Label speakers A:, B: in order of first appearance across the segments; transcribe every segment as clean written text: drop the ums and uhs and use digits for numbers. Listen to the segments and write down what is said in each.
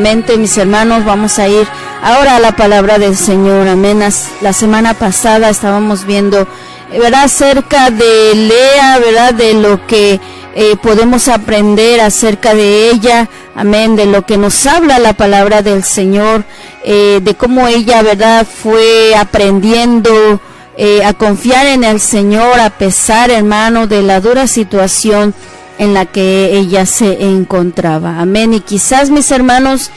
A: nuevamente, mis hermanos, vamos a ir ahora a la palabra del Señor. Amén. La semana pasada estábamos viendo, ¿verdad?, acerca de Lea, ¿verdad?, de lo que podemos aprender acerca de ella. Amén. De lo que nos habla la palabra del Señor, de cómo ella, ¿verdad?, fue aprendiendo a confiar en el Señor a pesar, hermano, de la dura situación en la que ella se encontraba. Amén. Y quizás, mis hermanos,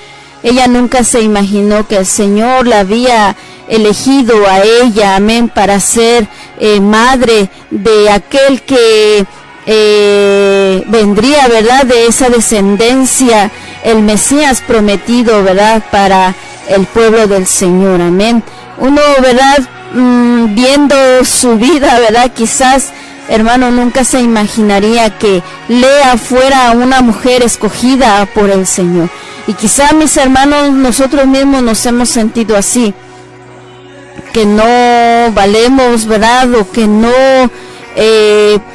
A: ella nunca se imaginó que el Señor la había elegido a ella, amén, para ser madre de aquel que vendría, ¿verdad?, de esa descendencia, el Mesías prometido, ¿verdad?, para el pueblo del Señor. Amén. Uno, ¿verdad?, viendo su vida, ¿verdad?, quizás, hermano, nunca se imaginaría que Lea fuera una mujer escogida por el Señor. Y quizá, mis hermanos, nosotros mismos nos hemos sentido así, que no valemos, ¿verdad?, o que no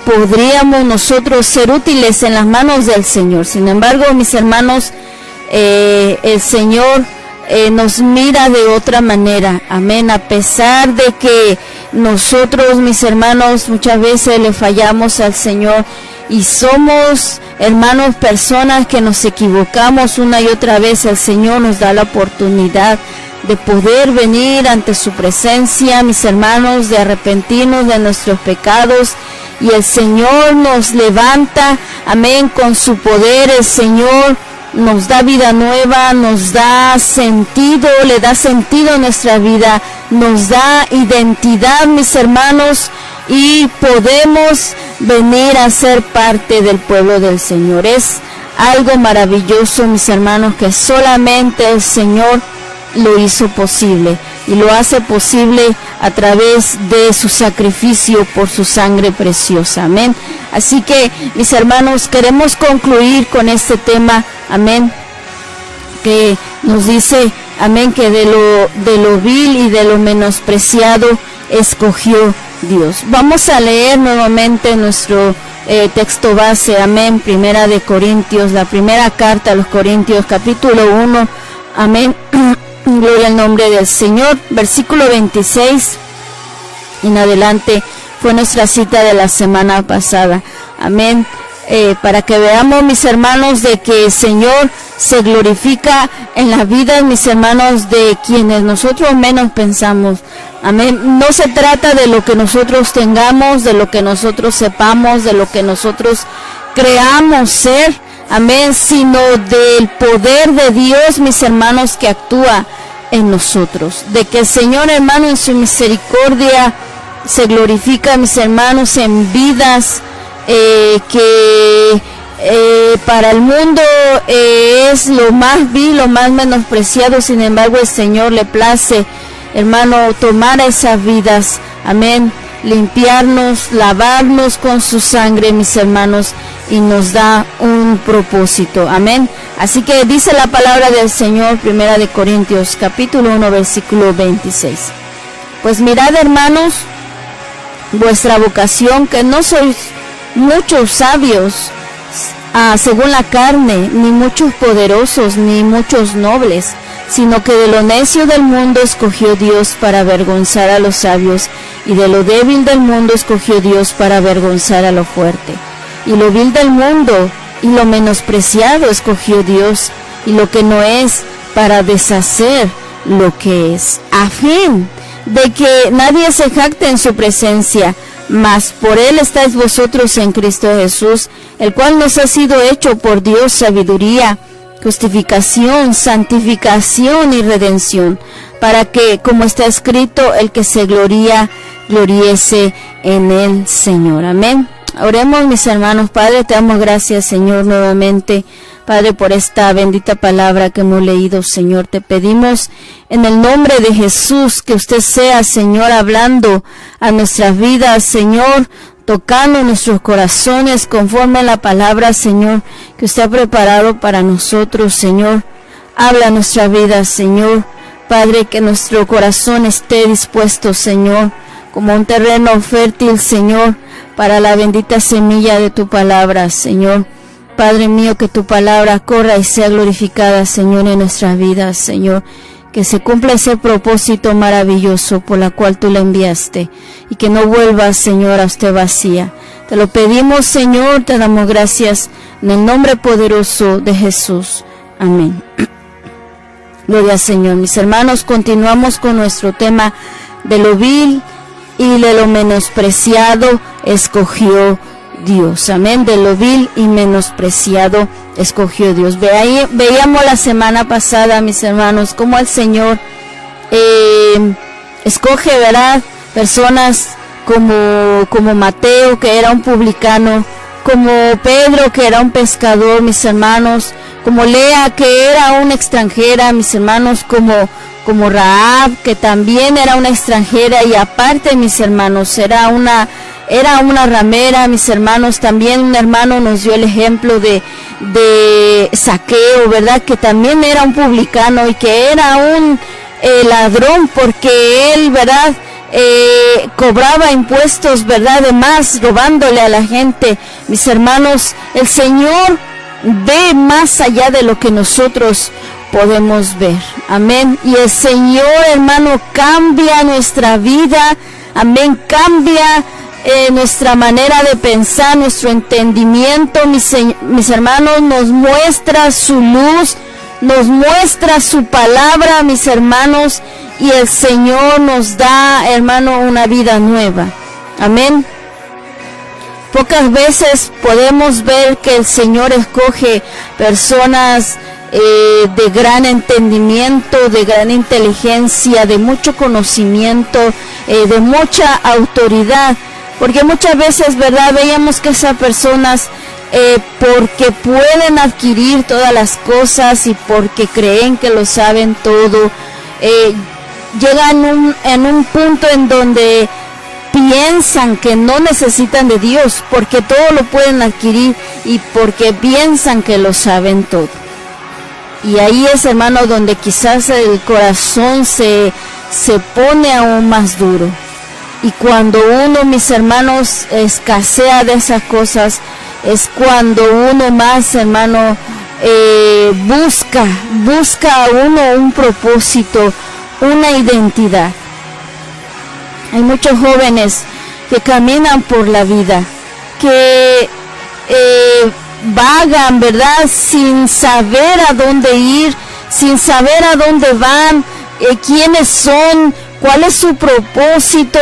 A: podríamos nosotros ser útiles en las manos del Señor. Sin embargo, mis hermanos, el Señor nos mira de otra manera. Amén. A pesar de que nosotros, mis hermanos, muchas veces le fallamos al Señor y somos, hermanos, personas que nos equivocamos una y otra vez, el Señor nos da la oportunidad de poder venir ante su presencia, mis hermanos, de arrepentirnos de nuestros pecados, y el Señor nos levanta, amén, con su poder. El Señor nos da vida nueva, nos da sentido, le da sentido a nuestra vida, nos da identidad, mis hermanos, y podemos venir a ser parte del pueblo del Señor. Es algo maravilloso, mis hermanos, que solamente el Señor lo hizo posible, y lo hace posible a través de su sacrificio por su sangre preciosa. Amén. Así que, mis hermanos, queremos concluir con este tema, amén, que nos dice, amén, que de lo vil y de lo menospreciado escogió Dios. Vamos a leer nuevamente nuestro texto base, amén, Primera de Corintios, la primera carta a los Corintios, capítulo 1, amén. Gloria al nombre del Señor. Versículo 26 en adelante fue nuestra cita de la semana pasada. Amén. Para que veamos, mis hermanos, de que el Señor se glorifica en la vida, mis hermanos, de quienes nosotros menos pensamos. Amén. No se trata de lo que nosotros tengamos, de lo que nosotros sepamos, de lo que nosotros creamos ser, amén, sino del poder de Dios, mis hermanos, que actúa en nosotros. De que el Señor, hermano, en su misericordia se glorifica, mis hermanos, en vidas que para el mundo es lo más vil, lo más menospreciado. Sin embargo, el Señor le place, hermano, tomar esas vidas, amén, limpiarnos, lavarnos con su sangre, mis hermanos, y nos da un propósito. Amén. Así que dice la palabra del Señor, Primera de Corintios, capítulo 1, versículo 26. Pues mirad, hermanos, vuestra vocación, que no sois muchos sabios según la carne, ni muchos poderosos, ni muchos nobles, sino que de lo necio del mundo escogió Dios para avergonzar a los sabios, y de lo débil del mundo escogió Dios para avergonzar a lo fuerte. Y lo vil del mundo y lo menospreciado escogió Dios, y lo que no es, para deshacer lo que es, a fin de que nadie se jacte en su presencia. Mas por él estáis vosotros en Cristo Jesús, el cual nos ha sido hecho por Dios sabiduría, justificación, santificación y redención, para que, como está escrito, el que se gloría, gloriese en el Señor. Amén. Oremos, mis hermanos. Padre, te damos gracias, Señor, nuevamente, Padre, por esta bendita palabra que hemos leído, Señor. Te pedimos en el nombre de Jesús que usted sea, Señor, hablando a nuestras vidas, Señor, tocando nuestros corazones conforme a la palabra, Señor, que usted ha preparado para nosotros, Señor. Habla a nuestra vida, Señor. Padre, que nuestro corazón esté dispuesto, Señor, como un terreno fértil, Señor, para la bendita semilla de tu palabra, Señor. Padre mío, que tu palabra corra y sea glorificada, Señor, en nuestras vidas, Señor. Que se cumpla ese propósito maravilloso por la cual tú la enviaste. Y que no vuelva, Señor, a usted vacía. Te lo pedimos, Señor, te damos gracias en el nombre poderoso de Jesús. Amén. Gloria al Señor. Mis hermanos, continuamos con nuestro tema de lo vil y de lo menospreciado escogió Dios. Amén. De lo vil y menospreciado escogió Dios. Veíamos la semana pasada, mis hermanos, cómo el Señor escoge, ¿verdad?, personas como Mateo, que era un publicano, como Pedro, que era un pescador, mis hermanos, como Lea, que era una extranjera, mis hermanos, como Rahab, que también era una extranjera, y aparte, mis hermanos, era una ramera, mis hermanos. También un hermano nos dio el ejemplo de Zaqueo, ¿verdad?, que también era un publicano y que era un ladrón, porque él, ¿verdad?, cobraba impuestos, ¿verdad?, de más, robándole a la gente. Mis hermanos, el Señor ve más allá de lo que nosotros podemos ver. Amén. Y el Señor, hermano, cambia nuestra vida. Amén. Cambia nuestra manera de pensar, nuestro entendimiento. Mis hermanos, nos muestra su luz, nos muestra su palabra, mis hermanos, y el Señor nos da, hermano, una vida nueva. Amén. Pocas veces podemos ver que el Señor escoge personas de gran entendimiento, de gran inteligencia, de mucho conocimiento, de mucha autoridad, porque muchas veces, ¿verdad?, veíamos que esas personas, porque pueden adquirir todas las cosas y porque creen que lo saben todo, llegan en un punto en donde piensan que no necesitan de Dios, porque todo lo pueden adquirir y porque piensan que lo saben todo. Y ahí es, hermano, donde quizás el corazón se pone aún más duro. Y cuando uno, mis hermanos, escasea de esas cosas, es cuando uno más, hermano, busca a uno un propósito, una identidad. Hay muchos jóvenes que caminan por la vida, que vagan, ¿verdad?, sin saber a dónde ir, sin saber a dónde van, quiénes son, cuál es su propósito.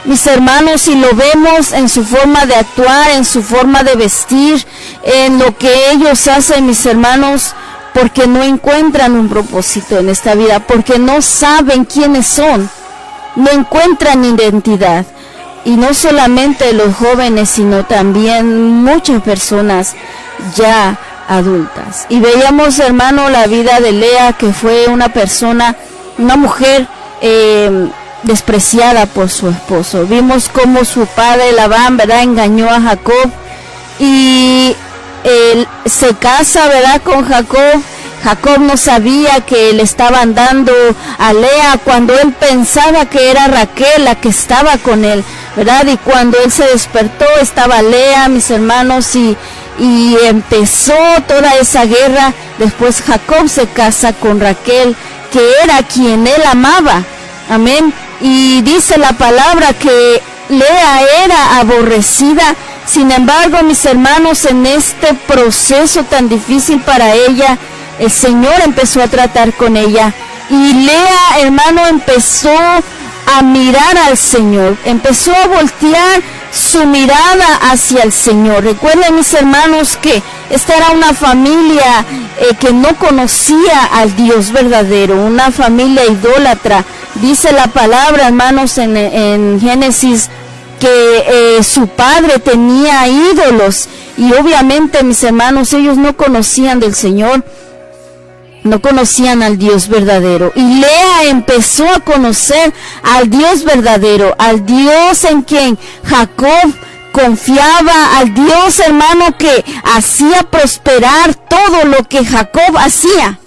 A: Mis hermanos, y lo vemos en su forma de actuar, en su forma de vestir, en lo que ellos hacen, mis hermanos, porque no encuentran un propósito en esta vida, porque no saben quiénes son, no encuentran identidad. Y no solamente los jóvenes, sino también muchas personas ya adultas. Y veíamos, hermano, la vida de Lea, que fue una mujer despreciada por su esposo. Vimos cómo su padre Labán, ¿verdad?, engañó a Jacob, y él se casa, ¿verdad?, con Jacob. Jacob no sabía que le estaban dando a Lea, cuando él pensaba que era Raquel la que estaba con él, ¿verdad? Y cuando él se despertó, estaba Lea, mis hermanos, y empezó toda esa guerra. Después Jacob se casa con Raquel, que era quien él amaba. Amén. Y dice la palabra que Lea era aborrecida. Sin embargo, mis hermanos, en este proceso tan difícil para ella, el Señor empezó a tratar con ella. Y Lea, hermano, empezó a mirar al Señor, empezó a voltear su mirada hacia el Señor. Recuerden, mis hermanos, que esta era una familia que no conocía al Dios verdadero, una familia idólatra. Dice la palabra, hermanos, en Génesis, que su padre tenía ídolos, y obviamente, mis hermanos, ellos no conocían del Señor, no conocían al Dios verdadero. Y Lea empezó a conocer al Dios verdadero, al Dios en quien Jacob confiaba, al Dios, hermano, que hacía prosperar todo lo que Jacob hacía.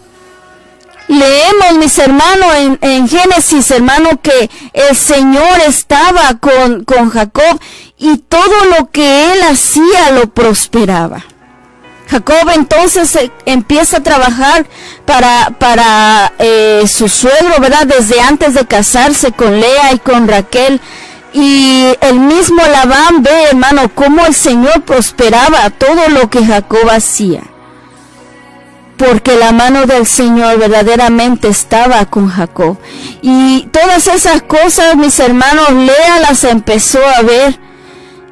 A: Leemos, mis hermanos, en Génesis, hermano, que el Señor estaba con Jacob, y todo lo que él hacía lo prosperaba. Jacob entonces empieza a trabajar para su suegro, ¿verdad? Desde antes de casarse con Lea y con Raquel. Y el mismo Labán ve, hermano, cómo el Señor prosperaba todo lo que Jacob hacía. Porque la mano del Señor verdaderamente estaba con Jacob. Y todas esas cosas, mis hermanos, Lea las empezó a ver.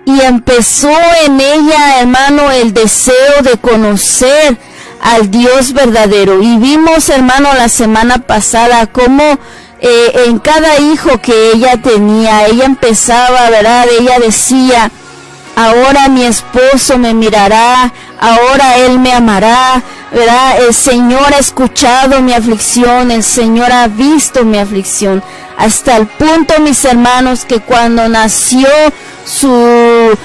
A: Y empezó en ella, hermano, el deseo de conocer al Dios verdadero. Y vimos, hermano, la semana pasada cómo en cada hijo que ella tenía, ella empezaba, ¿verdad? Ella decía, ahora mi esposo me mirará, ahora él me amará, ¿verdad? El Señor ha escuchado mi aflicción, el Señor ha visto mi aflicción. Hasta el punto, mis hermanos, que cuando nació su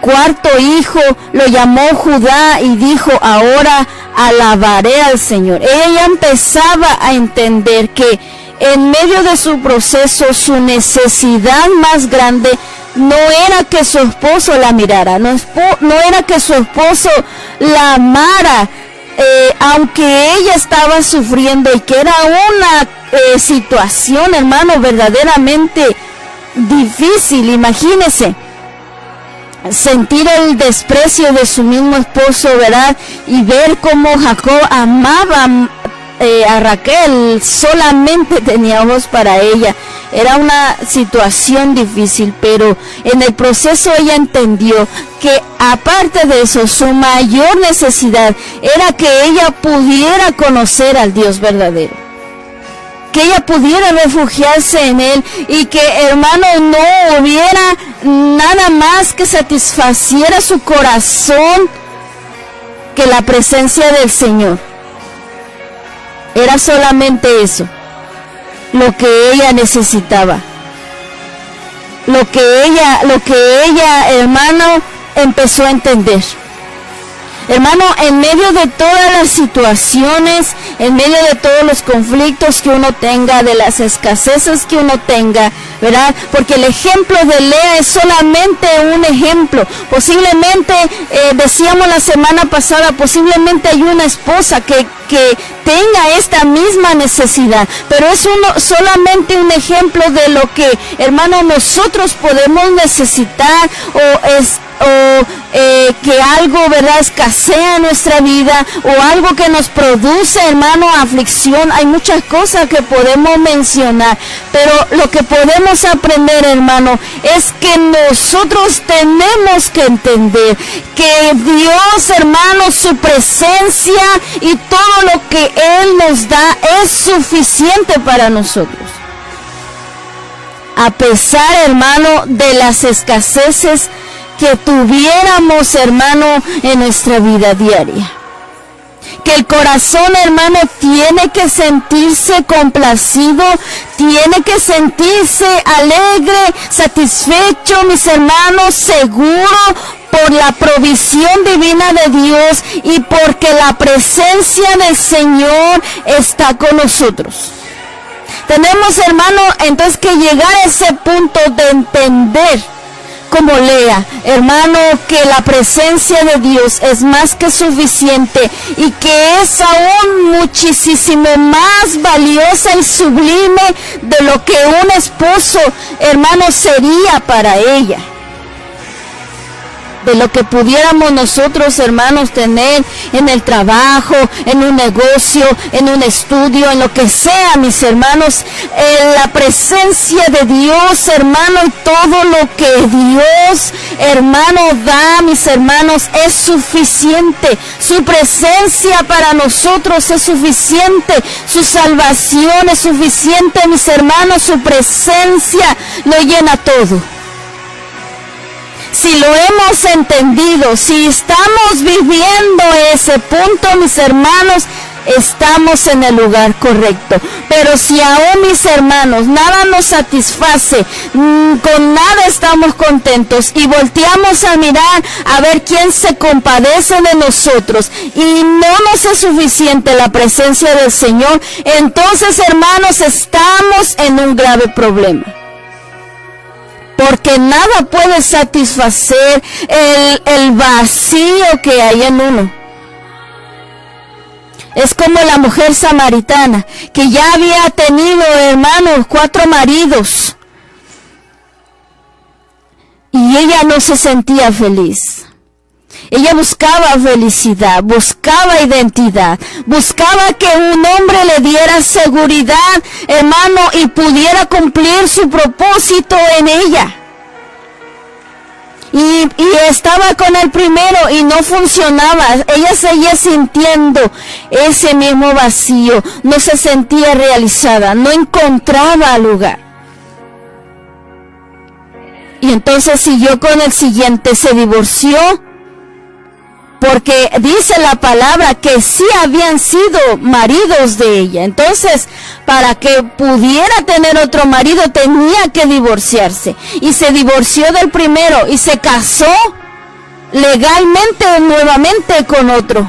A: cuarto hijo, lo llamó Judá y dijo, ahora alabaré al Señor. Ella empezaba a entender que en medio de su proceso, su necesidad más grande no era que su esposo la mirara, no era que su esposo la amara, aunque ella estaba sufriendo y que era una situación, hermano, verdaderamente difícil. Imagínese sentir el desprecio de su mismo esposo, ¿verdad? Y ver cómo Jacob amaba a Raquel, solamente tenía ojos para ella. Era una situación difícil, pero en el proceso ella entendió que aparte de eso, su mayor necesidad era que ella pudiera conocer al Dios verdadero, que ella pudiera refugiarse en Él, y que, hermano, no hubiera nada más que satisfaciera su corazón que la presencia del Señor. Era solamente eso lo que ella necesitaba, lo que ella, hermano, empezó a entender. Hermano, en medio de todas las situaciones, en medio de todos los conflictos que uno tenga, de las escaseces que uno tenga, ¿verdad? Porque el ejemplo de Lea es solamente un ejemplo. Posiblemente, decíamos la semana pasada, posiblemente hay una esposa que tenga esta misma necesidad, pero es solamente un ejemplo de lo que, hermano, nosotros podemos necesitar, que algo, ¿verdad?, escasea en nuestra vida, o algo que nos produce, hermano, aflicción. Hay muchas cosas que podemos mencionar, pero lo que podemos aprender, hermano, es que nosotros tenemos que entender que Dios, hermano, su presencia y todo lo que Él nos da es suficiente para nosotros. A pesar, hermano, de las escaseces que tuviéramos, hermano, en nuestra vida diaria. Que el corazón, hermano, tiene que sentirse complacido, tiene que sentirse alegre, satisfecho, mis hermanos, seguro por la provisión divina de Dios y porque la presencia del Señor está con nosotros. Tenemos, hermano, entonces que llegar a ese punto de entender, como Lea, hermano, que la presencia de Dios es más que suficiente y que es aún muchísimo más valiosa y sublime de lo que un esposo, hermano, sería para ella. De lo que pudiéramos nosotros, hermanos, tener en el trabajo, en un negocio, en un estudio, en lo que sea, mis hermanos, la presencia de Dios, hermano, y todo lo que Dios, hermano, da, mis hermanos, es suficiente. Su presencia para nosotros es suficiente. Su salvación es suficiente, mis hermanos. Su presencia lo llena todo. Si lo hemos entendido, si estamos viviendo ese punto, mis hermanos, estamos en el lugar correcto. Pero si aún, mis hermanos, nada nos satisface, con nada estamos contentos y volteamos a mirar a ver quién se compadece de nosotros y no nos es suficiente la presencia del Señor, entonces, hermanos, estamos en un grave problema. Porque nada puede satisfacer el vacío que hay en uno. Es como la mujer samaritana, que ya había tenido, hermanos, 4 maridos. Y ella no se sentía feliz. Ella buscaba felicidad, buscaba identidad, buscaba que un hombre le diera seguridad, hermano, y pudiera cumplir su propósito en ella. Y estaba con el primero y no funcionaba. Ella seguía sintiendo ese mismo vacío, no se sentía realizada, no encontraba lugar. Y entonces siguió con el siguiente, se divorció, porque dice la palabra que sí habían sido maridos de ella. Entonces, para que pudiera tener otro marido, tenía que divorciarse. Y se divorció del primero y se casó legalmente nuevamente con otro,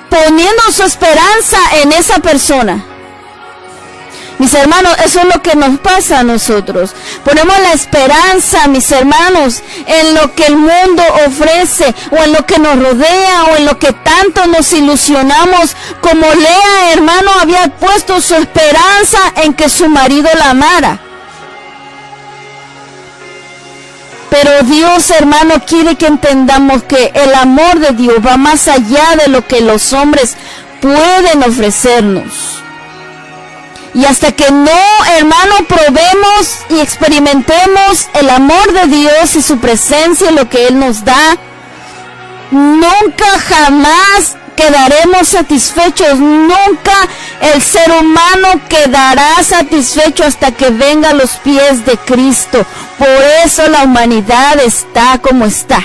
A: poniendo su esperanza en esa persona. Mis hermanos, eso es lo que nos pasa a nosotros. Ponemos la esperanza, mis hermanos, en lo que el mundo ofrece, o en lo que nos rodea, o en lo que tanto nos ilusionamos. Como Lea, hermano, había puesto su esperanza en que su marido la amara. Pero Dios, hermano, quiere que entendamos que el amor de Dios va más allá de lo que los hombres pueden ofrecernos. Y hasta que no, hermano, probemos y experimentemos el amor de Dios y su presencia, lo que Él nos da, nunca jamás quedaremos satisfechos. Nunca el ser humano quedará satisfecho hasta que venga a los pies de Cristo. Por eso la humanidad está como está.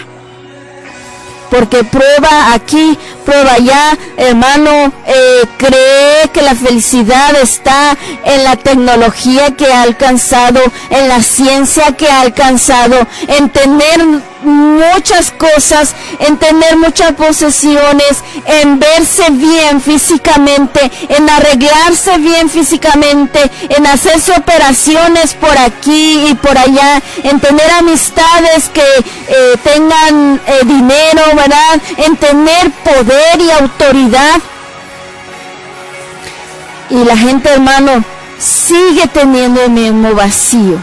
A: Porque prueba aquí, prueba allá, hermano, cree que la felicidad está en la tecnología que ha alcanzado, en la ciencia que ha alcanzado, en tener muchas cosas, en tener muchas posesiones, en verse bien físicamente, en arreglarse bien físicamente, en hacerse operaciones por aquí y por allá, en tener amistades que tengan dinero, ¿verdad? En tener poder y autoridad. Y la gente, hermano, sigue teniendo el mismo vacío.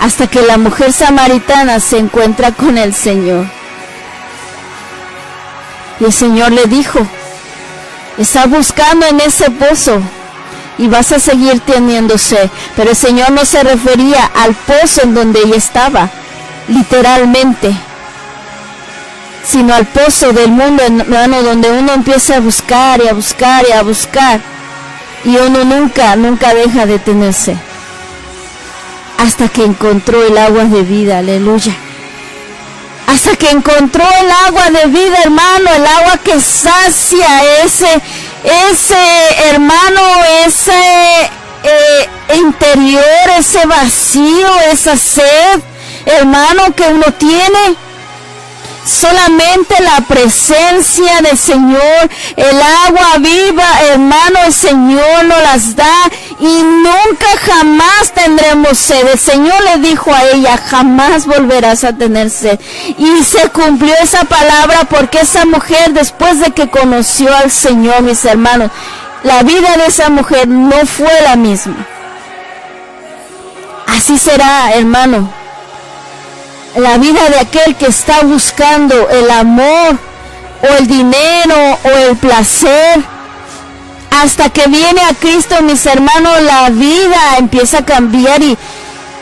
A: Hasta que la mujer samaritana se encuentra con el Señor. Y el Señor le dijo, estás buscando en ese pozo y vas a seguir teniendo sed. Pero el Señor no se refería al pozo en donde ella estaba, literalmente, sino al pozo del mundo, hermano, donde uno empieza a buscar y a buscar y a buscar. Y uno nunca deja de tener sed. Hasta que encontró el agua de vida, aleluya. Hasta que encontró el agua de vida, hermano, el agua que sacia ese hermano, ese interior, ese vacío, esa sed, hermano, que uno tiene. Solamente la presencia del Señor, el agua viva, hermano, el Señor nos las da y nunca jamás tendremos sed. El Señor le dijo a ella, jamás volverás a tener sed. Y se cumplió esa palabra porque esa mujer, después de que conoció al Señor, mis hermanos, la vida de esa mujer no fue la misma. Así será, hermano, la vida de aquel que está buscando el amor o el dinero o el placer. Hasta que viene a Cristo, mis hermanos, la vida empieza a cambiar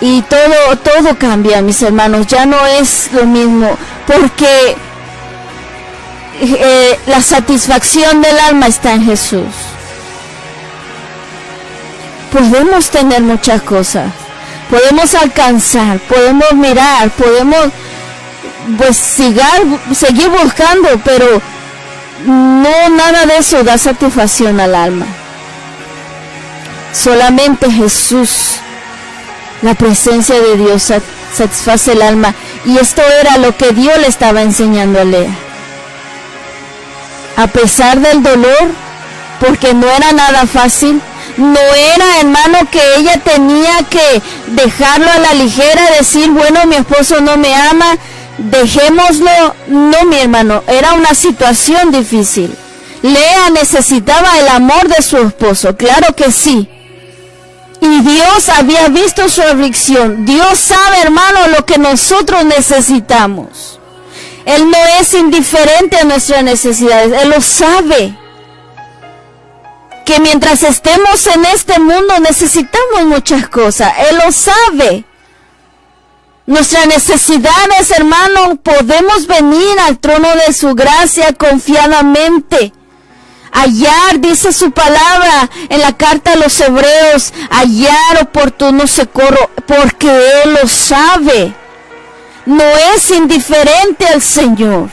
A: y todo cambia, mis hermanos. Ya no es lo mismo, porque la satisfacción del alma está en Jesús. Podemos tener muchas cosas, podemos alcanzar, podemos mirar, podemos pues seguir buscando, pero no, nada de eso da satisfacción al alma. Solamente Jesús, la presencia de Dios satisface el alma. Y esto era lo que Dios le estaba enseñando a Lea. A pesar del dolor, porque no era nada fácil, no era, hermano, que ella tenía que dejarlo a la ligera, decir, bueno, mi esposo no me ama, dejémoslo. No, mi hermano, era una situación difícil. Lea necesitaba el amor de su esposo, claro que sí. Y Dios había visto su aflicción. Dios sabe, hermano, lo que nosotros necesitamos. Él no es indiferente a nuestras necesidades, Él lo sabe. Que mientras estemos en este mundo necesitamos muchas cosas, Él lo sabe. Nuestras necesidades, hermano, podemos venir al trono de su gracia confiadamente. Hallar, dice su palabra en la carta a los Hebreos, hallar oportuno socorro, porque Él lo sabe. No es indiferente al Señor.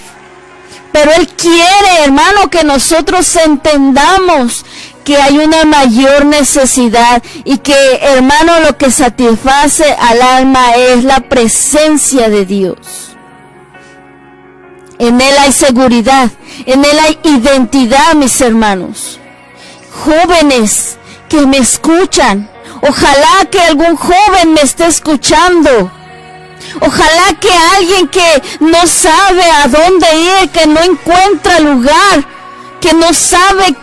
A: Pero Él quiere, hermano, que nosotros entendamos que hay una mayor necesidad y que, hermano, lo que satisface al alma es la presencia de Dios. En Él hay seguridad, en Él hay identidad, mis hermanos. Jóvenes que me escuchan, ojalá que algún joven me esté escuchando. Ojalá que alguien que no sabe a dónde ir, que no encuentra lugar, que no sabe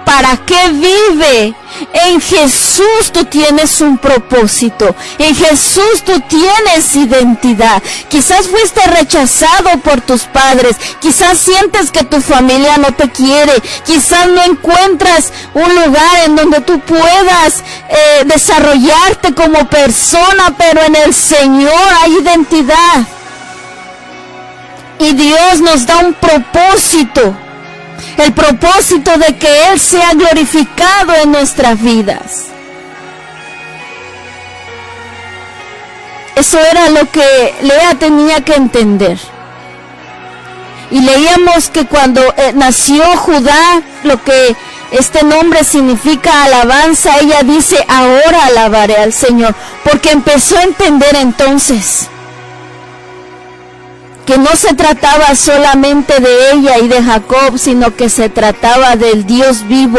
A: para qué vive. En Jesús tú tienes un propósito. En Jesús tú tienes identidad. Quizás fuiste rechazado por tus padres. Quizás sientes que tu familia no te quiere. Quizás no encuentras un lugar en donde tú puedas desarrollarte como persona, pero en el Señor hay identidad. Y Dios nos da un propósito. El propósito de que Él sea glorificado en nuestras vidas. Eso era lo que Lea tenía que entender. Y leíamos que cuando nació Judá, lo que este nombre significa alabanza, ella dice, ahora alabaré al Señor, porque empezó a entender entonces que no se trataba solamente de ella y de Jacob, sino que se trataba del Dios vivo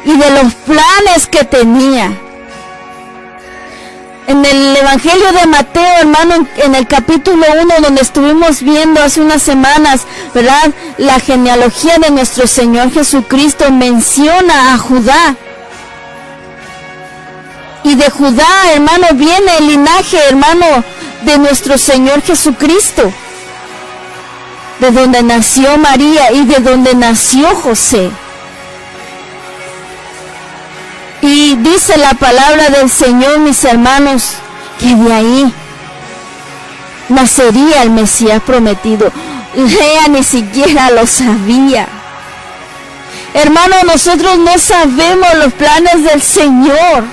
A: y de los planes que tenía. En el Evangelio de Mateo, hermano, en el capítulo 1, donde estuvimos viendo hace unas semanas, ¿verdad?, la genealogía de nuestro Señor Jesucristo, menciona a Judá. Y de Judá, hermano, viene el linaje, hermano, de nuestro Señor Jesucristo. De donde nació María y de donde nació José. Y dice la palabra del Señor, mis hermanos, que de ahí nacería el Mesías prometido. Lea ni siquiera lo sabía. Hermano, nosotros no sabemos los planes del Señor.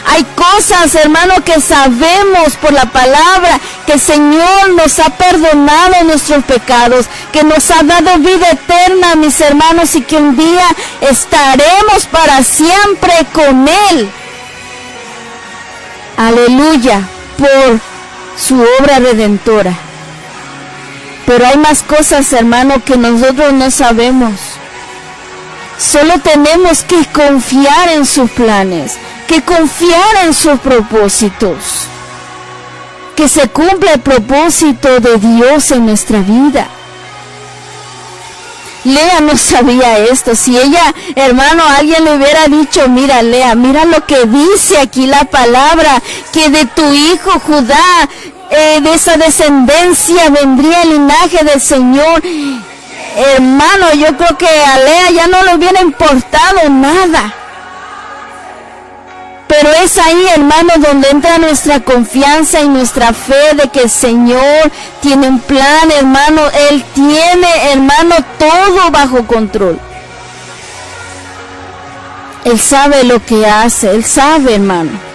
A: Hay cosas, hermano, que sabemos por la palabra, que el Señor nos ha perdonado nuestros pecados, que nos ha dado vida eterna, mis hermanos, y que un día estaremos para siempre con Él. Aleluya, por su obra redentora. Pero hay más cosas, hermano, que nosotros no sabemos. Solo tenemos que confiar en sus planes, que confiar en sus propósitos, que se cumpla el propósito de Dios en nuestra vida. Lea no sabía esto. Si ella, hermano, alguien le hubiera dicho, mira, Lea, mira lo que dice aquí la palabra, que de tu hijo Judá, de esa descendencia vendría el linaje del Señor. Hermano, yo creo que a Lea ya no le hubiera importado nada. Pero es ahí, hermano, donde entra nuestra confianza y nuestra fe de que el Señor tiene un plan, hermano. Él tiene, hermano, todo bajo control. Él sabe lo que hace, Él sabe, hermano.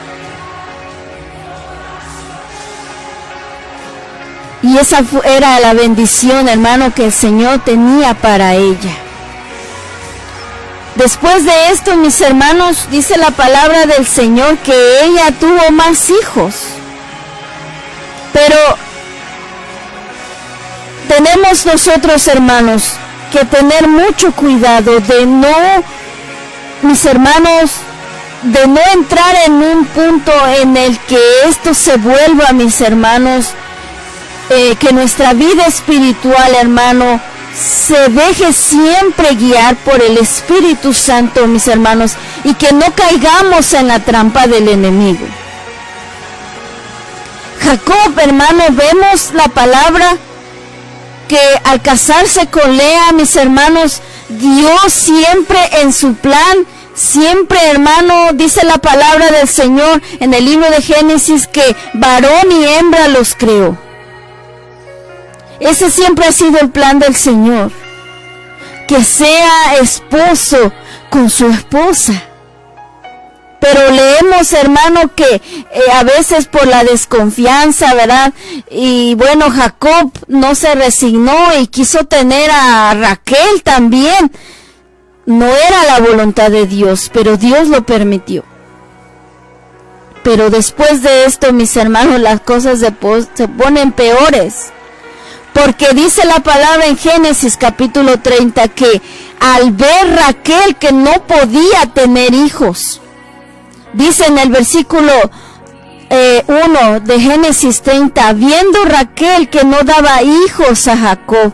A: Y esa era la bendición, hermano, que el Señor tenía para ella. Después de esto, mis hermanos, dice la palabra del Señor que ella tuvo más hijos. Pero tenemos nosotros, hermanos, que tener mucho cuidado de no, mis hermanos, de no entrar en un punto en el que esto se vuelva, mis hermanos, que nuestra vida espiritual, hermano, se deje siempre guiar por el Espíritu Santo, mis hermanos, y que no caigamos en la trampa del enemigo. Jacob, hermano, vemos la palabra que al casarse con Lea, mis hermanos, Dios siempre en su plan, siempre, hermano, dice la palabra del Señor en el libro de Génesis que varón y hembra los creó. Ese siempre ha sido el plan del Señor, que sea esposo con su esposa. Pero leemos, hermano, que a veces por la desconfianza, ¿verdad? Y bueno, Jacob no se resignó y quiso tener a Raquel también. No era la voluntad de Dios, pero Dios lo permitió. Pero después de esto, mis hermanos, las cosas se ponen peores. Porque dice la palabra en Génesis capítulo 30 que al ver Raquel que no podía tener hijos, dice en el versículo 1 de Génesis 30, viendo Raquel que no daba hijos a Jacob,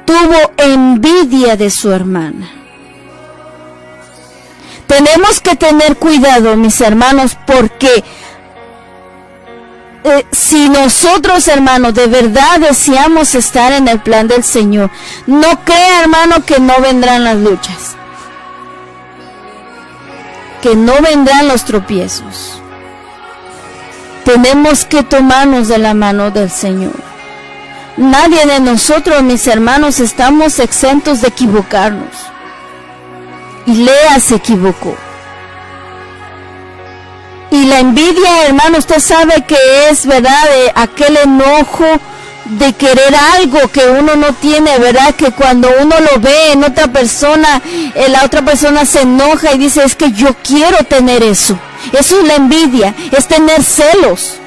A: tuvo envidia de su hermana. Tenemos que tener cuidado, mis hermanos, porque si nosotros, hermanos, de verdad deseamos estar en el plan del Señor, no crea, hermano, que no vendrán las luchas, que no vendrán los tropiezos. Tenemos que tomarnos de la mano del Señor. Nadie de nosotros, mis hermanos, estamos exentos de equivocarnos. Y Lea se equivocó. Y la envidia, hermano, usted sabe que es, ¿verdad?, aquel enojo de querer algo que uno no tiene, ¿verdad? Que cuando uno lo ve en otra persona, la otra persona se enoja y dice, es que yo quiero tener eso. Eso es la envidia, es tener celos.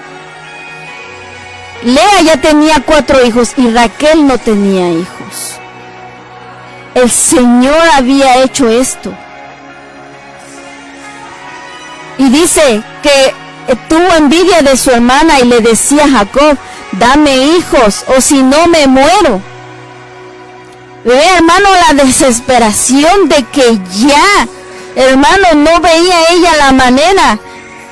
A: Lea ya tenía 4 hijos y Raquel no tenía hijos. El Señor había hecho esto. Y dice que tuvo envidia de su hermana y le decía a Jacob, dame hijos o si no me muero. Ve, hermano, la desesperación de que ya, hermano, no veía ella la manera.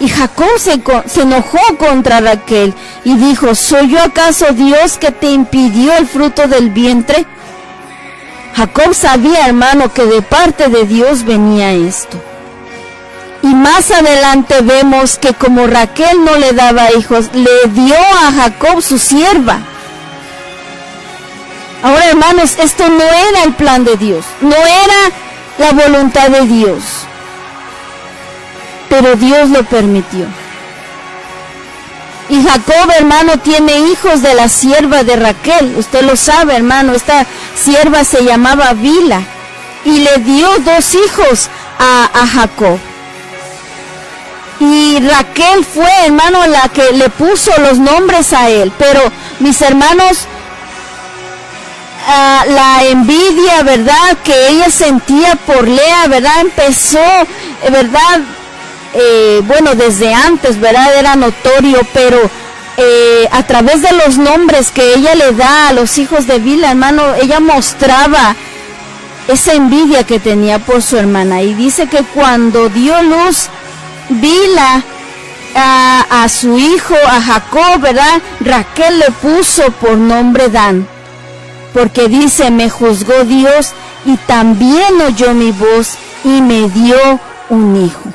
A: Y Jacob se enojó contra Raquel y dijo, ¿soy yo acaso Dios que te impidió el fruto del vientre? Jacob sabía, hermano, que de parte de Dios venía esto. Y más adelante vemos que como Raquel no le daba hijos, le dio a Jacob su sierva. Ahora, hermanos, esto no era el plan de Dios, no era la voluntad de Dios, pero Dios lo permitió. Y Jacob, hermano, tiene hijos de la sierva de Raquel. Usted lo sabe, hermano, esta sierva se llamaba Bila y le dio 2 hijos a Jacob. Y Raquel fue, hermano, la que le puso los nombres a él. Pero, mis hermanos, la envidia, ¿verdad?, que ella sentía por Lea, ¿verdad?, empezó, ¿verdad?, bueno, desde antes, ¿verdad?, era notorio, pero a través de los nombres que ella le da a los hijos de Bila, hermano, ella mostraba esa envidia que tenía por su hermana. Y dice que cuando dio luz Bila a su hijo, a Jacob, ¿verdad?, Raquel le puso por nombre Dan, porque dice, me juzgó Dios y también oyó mi voz y me dio un hijo.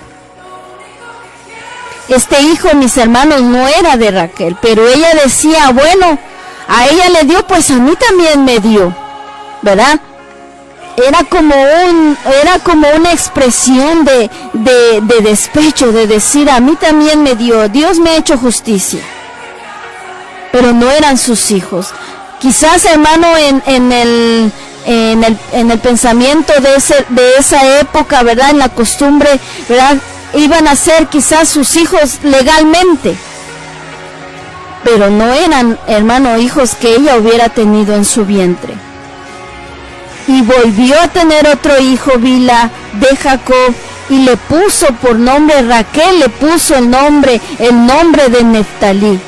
A: Este hijo, mis hermanos, no era de Raquel, pero ella decía, bueno, a ella le dio, pues a mí también me dio, ¿verdad? Era como una expresión de despecho, de decir, a mí también me dio, Dios me ha hecho justicia. Pero no eran sus hijos. Quizás, hermano, en el pensamiento de esa época, ¿verdad?, en la costumbre, ¿verdad?, iban a ser quizás sus hijos legalmente, pero no eran, hermano, hijos que ella hubiera tenido en su vientre. Y volvió a tener otro hijo, Bila, de Jacob, y le puso por nombre, Raquel le puso el nombre de Neftalí.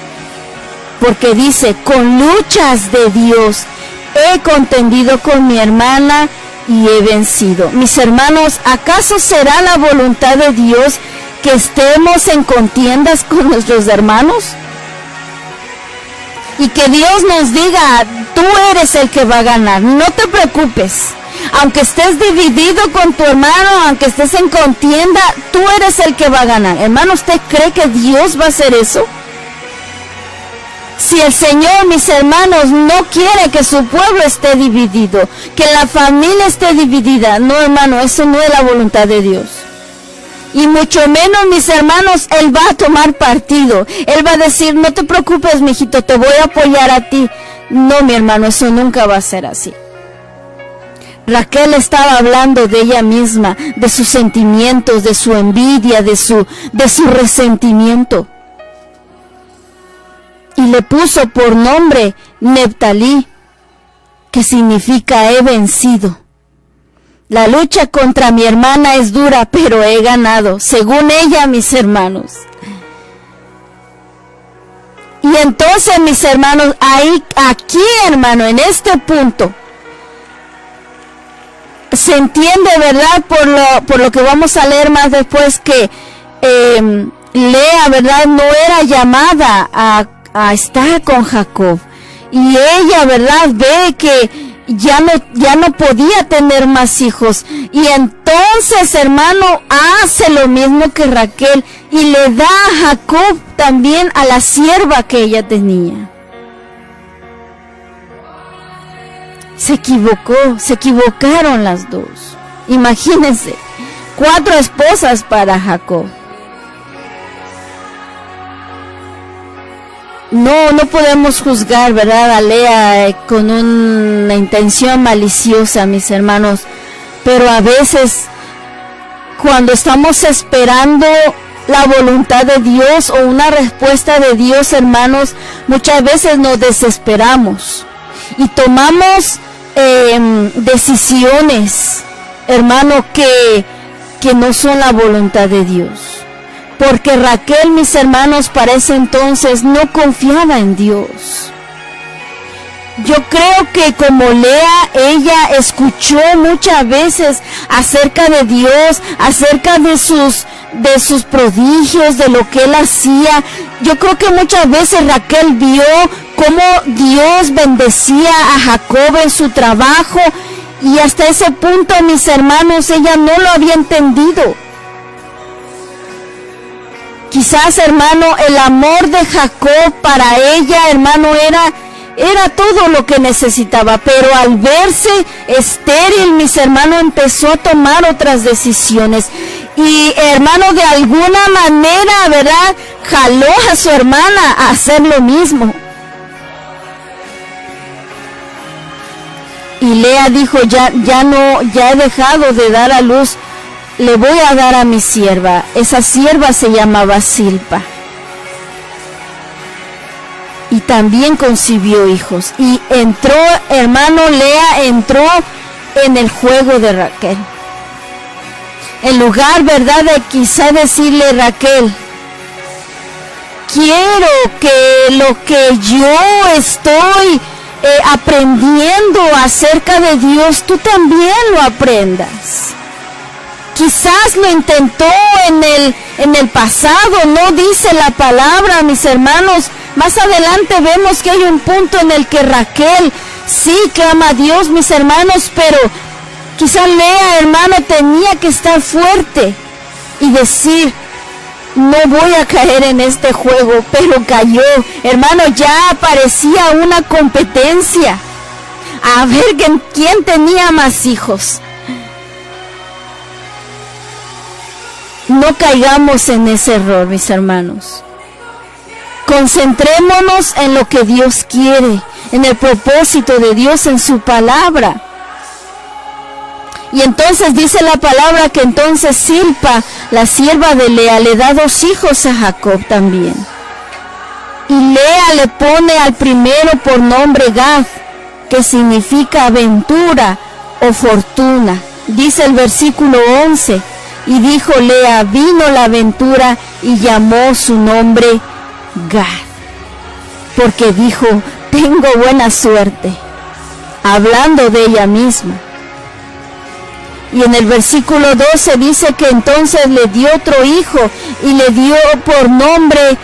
A: porque dice, con luchas de Dios he contendido con mi hermana y he vencido. Mis hermanos, ¿acaso será la voluntad de Dios que estemos en contiendas con nuestros hermanos? Y que Dios nos diga, tú eres el que va a ganar, no te preocupes. Aunque estés dividido con tu hermano, aunque estés en contienda, tú eres el que va a ganar. Hermano, ¿usted cree que Dios va a hacer eso? Si el Señor, mis hermanos, no quiere que su pueblo esté dividido, que la familia esté dividida, no, hermano, eso no es la voluntad de Dios. Y mucho menos, mis hermanos, Él va a tomar partido. Él va a decir, no te preocupes, mijito, te voy a apoyar a ti. No, mi hermano, eso nunca va a ser así. Raquel estaba hablando de ella misma, de sus sentimientos, de su envidia, de su resentimiento. Y le puso por nombre Neftalí, que significa he vencido. La lucha contra mi hermana es dura, pero he ganado, según ella, mis hermanos. Y entonces, mis hermanos, aquí, hermano, en este punto, se entiende, ¿verdad? Por lo que vamos a leer más después, que Lea, ¿verdad? No era llamada a estar con Jacob. Y ella, ¿verdad? Ve que ya no podía tener más hijos. Y entonces, hermano, hace lo mismo que Raquel y le da a Jacob también a la sierva que ella tenía. Se equivocaron las dos. Imagínense, 4 esposas para Jacob. No podemos juzgar, ¿verdad?, a Lea con una intención maliciosa, mis hermanos. Pero a veces, cuando estamos esperando la voluntad de Dios o una respuesta de Dios, hermanos, muchas veces nos desesperamos y tomamos decisiones, hermano, que no son la voluntad de Dios. Porque Raquel, mis hermanos, para ese entonces no confiaba en Dios. Yo creo que como Lea, ella escuchó muchas veces acerca de Dios, acerca de sus prodigios, de lo que Él hacía. Yo creo que muchas veces Raquel vio cómo Dios bendecía a Jacob en su trabajo, y hasta ese punto, mis hermanos, ella no lo había entendido. Quizás, hermano, el amor de Jacob para ella, hermano, era todo lo que necesitaba, pero al verse estéril, mis hermanos, empezó a tomar otras decisiones. Y, hermano, de alguna manera, ¿verdad?, jaló a su hermana a hacer lo mismo. Y Lea dijo, ya he dejado de dar a luz, le voy a dar a mi sierva. Esa sierva se llamaba Zilpa. Y también concibió hijos. Y entró, hermano, Lea entró en el juego de Raquel. En lugar, ¿verdad?, de quizá decirle, Raquel, quiero que lo que yo estoy aprendiendo acerca de Dios, tú también lo aprendas. Quizás lo intentó en el pasado, no dice la palabra, mis hermanos. Más adelante vemos que hay un punto en el que Raquel sí que ama a Dios, mis hermanos, pero quizás Lea, hermano, tenía que estar fuerte y decir, no voy a caer en este juego, pero cayó. Hermano, ya parecía una competencia a ver quién tenía más hijos. No caigamos en ese error, mis hermanos. Concentrémonos en lo que Dios quiere, en el propósito de Dios, en su palabra. Y entonces dice la palabra que entonces Zilpa, la sierva de Lea, le da 2 hijos a Jacob también. Y Lea le pone al primero por nombre Gad, que significa aventura o fortuna. Dice el versículo 11, y dijo Lea, vino la aventura y llamó su nombre Gad. porque dijo, tengo buena suerte, hablando de ella misma. Y en el versículo 12 dice que entonces le dio otro hijo y le dio por nombre,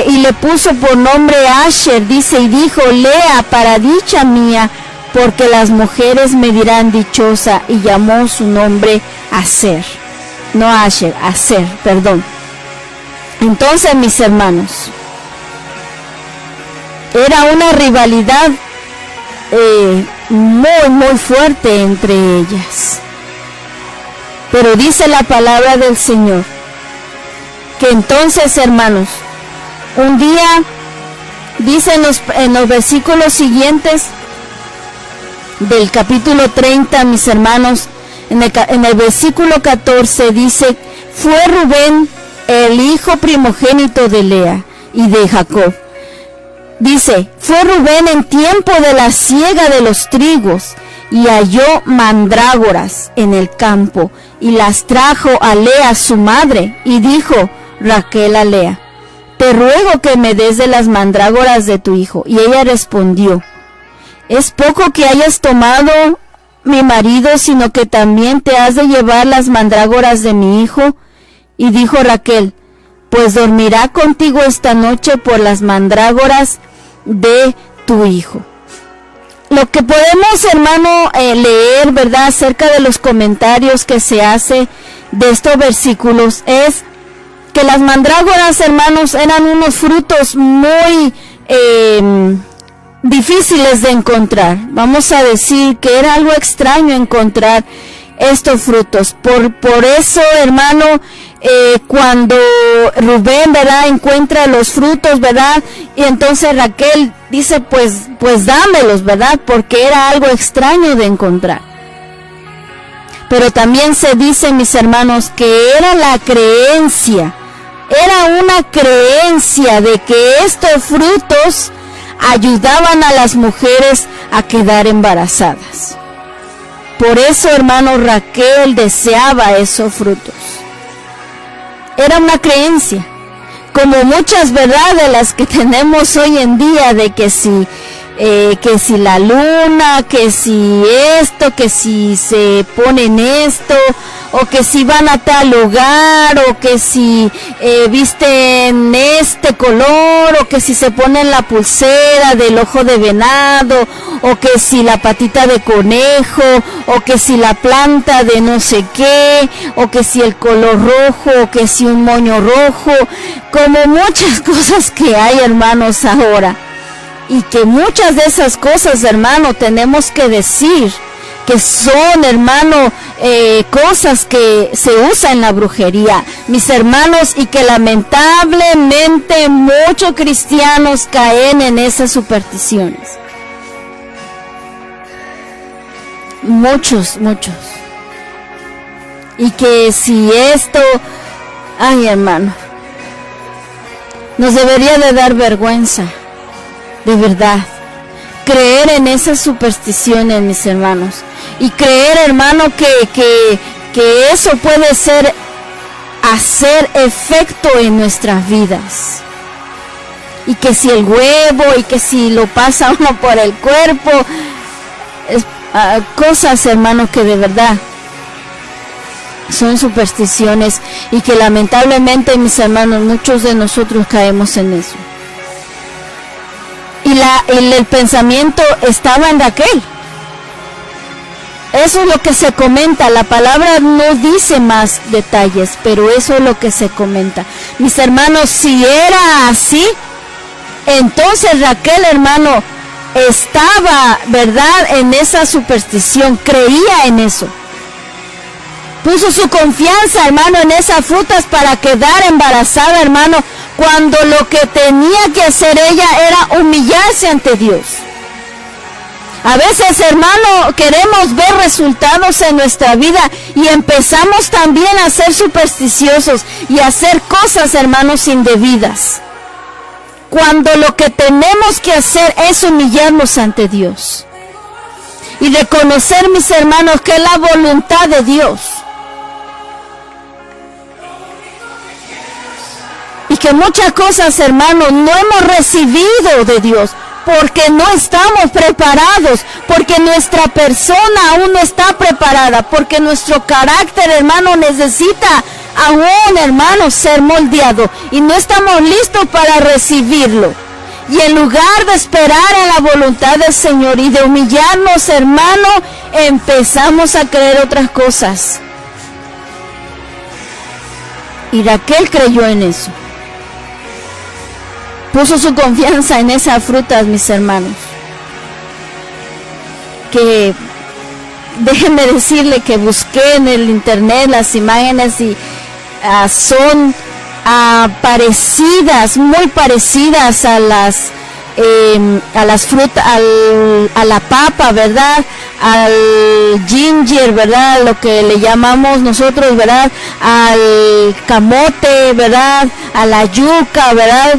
A: y le puso por nombre Asher, dice, y dijo, Lea, para dicha mía, porque las mujeres me dirán dichosa, y llamó su nombre Aser. No Asher, Aser, perdón. Entonces, mis hermanos, era una rivalidad muy fuerte entre ellas. Pero dice la palabra del Señor que entonces, hermanos, un día, dice en los versículos siguientes del capítulo 30, mis hermanos, en el versículo 14 dice, fue Rubén el hijo primogénito de Lea y de Jacob. Dice, fue Rubén en tiempo de la siega de los trigos y halló mandrágoras en el campo y las trajo a Lea su madre y dijo Raquel a Lea, te ruego que me des de las mandrágoras de tu hijo. Y ella respondió, es poco que hayas tomado mi marido, sino que también te has de llevar las mandrágoras de mi hijo. Y dijo Raquel, pues dormirá contigo esta noche por las mandrágoras de tu hijo. Lo que podemos, hermano, leer, ¿verdad?, acerca de los comentarios que se hace de estos versículos es que las mandrágoras, hermanos, eran unos frutos muy difíciles de encontrar. Vamos a decir que era algo extraño encontrar estos frutos. Por eso, hermano, cuando Rubén, ¿verdad?, encuentra los frutos, ¿verdad?, y entonces Raquel dice, pues dámelos, ¿verdad?, porque era algo extraño de encontrar. Pero también se dice, mis hermanos, que era la creencia, era una creencia de que estos frutos ayudaban a las mujeres a quedar embarazadas. Por eso, hermano, Raquel deseaba esos frutos. Era una creencia, como muchas, ¿verdad?, de las que tenemos hoy en día, de que si la luna, que si esto, que si se ponen esto, o que si van a tal lugar, o que si visten este color, o que si se ponen la pulsera del ojo de venado, o que si la patita de conejo, o que si la planta de no sé qué, o que si el color rojo, o que si un moño rojo, como muchas cosas que hay, hermanos, ahora. Y que muchas de esas cosas, hermano, tenemos que decir que son, hermano, cosas que se usan en la brujería, mis hermanos, y que lamentablemente muchos cristianos caen en esas supersticiones. Muchos. Y que si esto, ay, hermano, nos debería de dar vergüenza. De verdad, creer en esas supersticiones, mis hermanos, y creer, hermano, que eso puede hacer efecto en nuestras vidas, y que si el huevo, y que si lo pasa uno por el cuerpo, cosas, hermanos, que de verdad son supersticiones, y que lamentablemente, mis hermanos, muchos de nosotros caemos en eso. Y el pensamiento estaba en Raquel. Eso es lo que se comenta. La palabra no dice más detalles, pero eso es lo que se comenta. Mis hermanos, si era así, entonces Raquel, hermano, estaba, ¿verdad?, en esa superstición, creía en eso. Puso su confianza, hermano, en esas frutas para quedar embarazada, hermano, cuando lo que tenía que hacer ella era humillarse ante Dios. A veces, hermano, queremos ver resultados en nuestra vida y empezamos también a ser supersticiosos y a hacer cosas, hermanos, indebidas. Cuando lo que tenemos que hacer es humillarnos ante Dios y reconocer, mis hermanos, que es la voluntad de Dios. Y Porque muchas cosas, hermanos, no hemos recibido de Dios. Porque no estamos preparados, porque nuestra persona aún no está preparada, porque nuestro carácter, hermano, necesita aún, hermano, ser moldeado y no estamos listos para recibirlo. Y en lugar de esperar en la voluntad del Señor y de humillarnos, hermano, empezamos a creer otras cosas. Y Raquel creyó en eso. Puso su confianza en esas frutas, mis hermanos. Que déjenme decirle que busqué en el internet las imágenes y son parecidas, muy parecidas a las frutas, a la papa, ¿verdad? Al ginger, ¿verdad? Lo que le llamamos nosotros, ¿verdad? Al camote, ¿verdad? A la yuca, ¿verdad?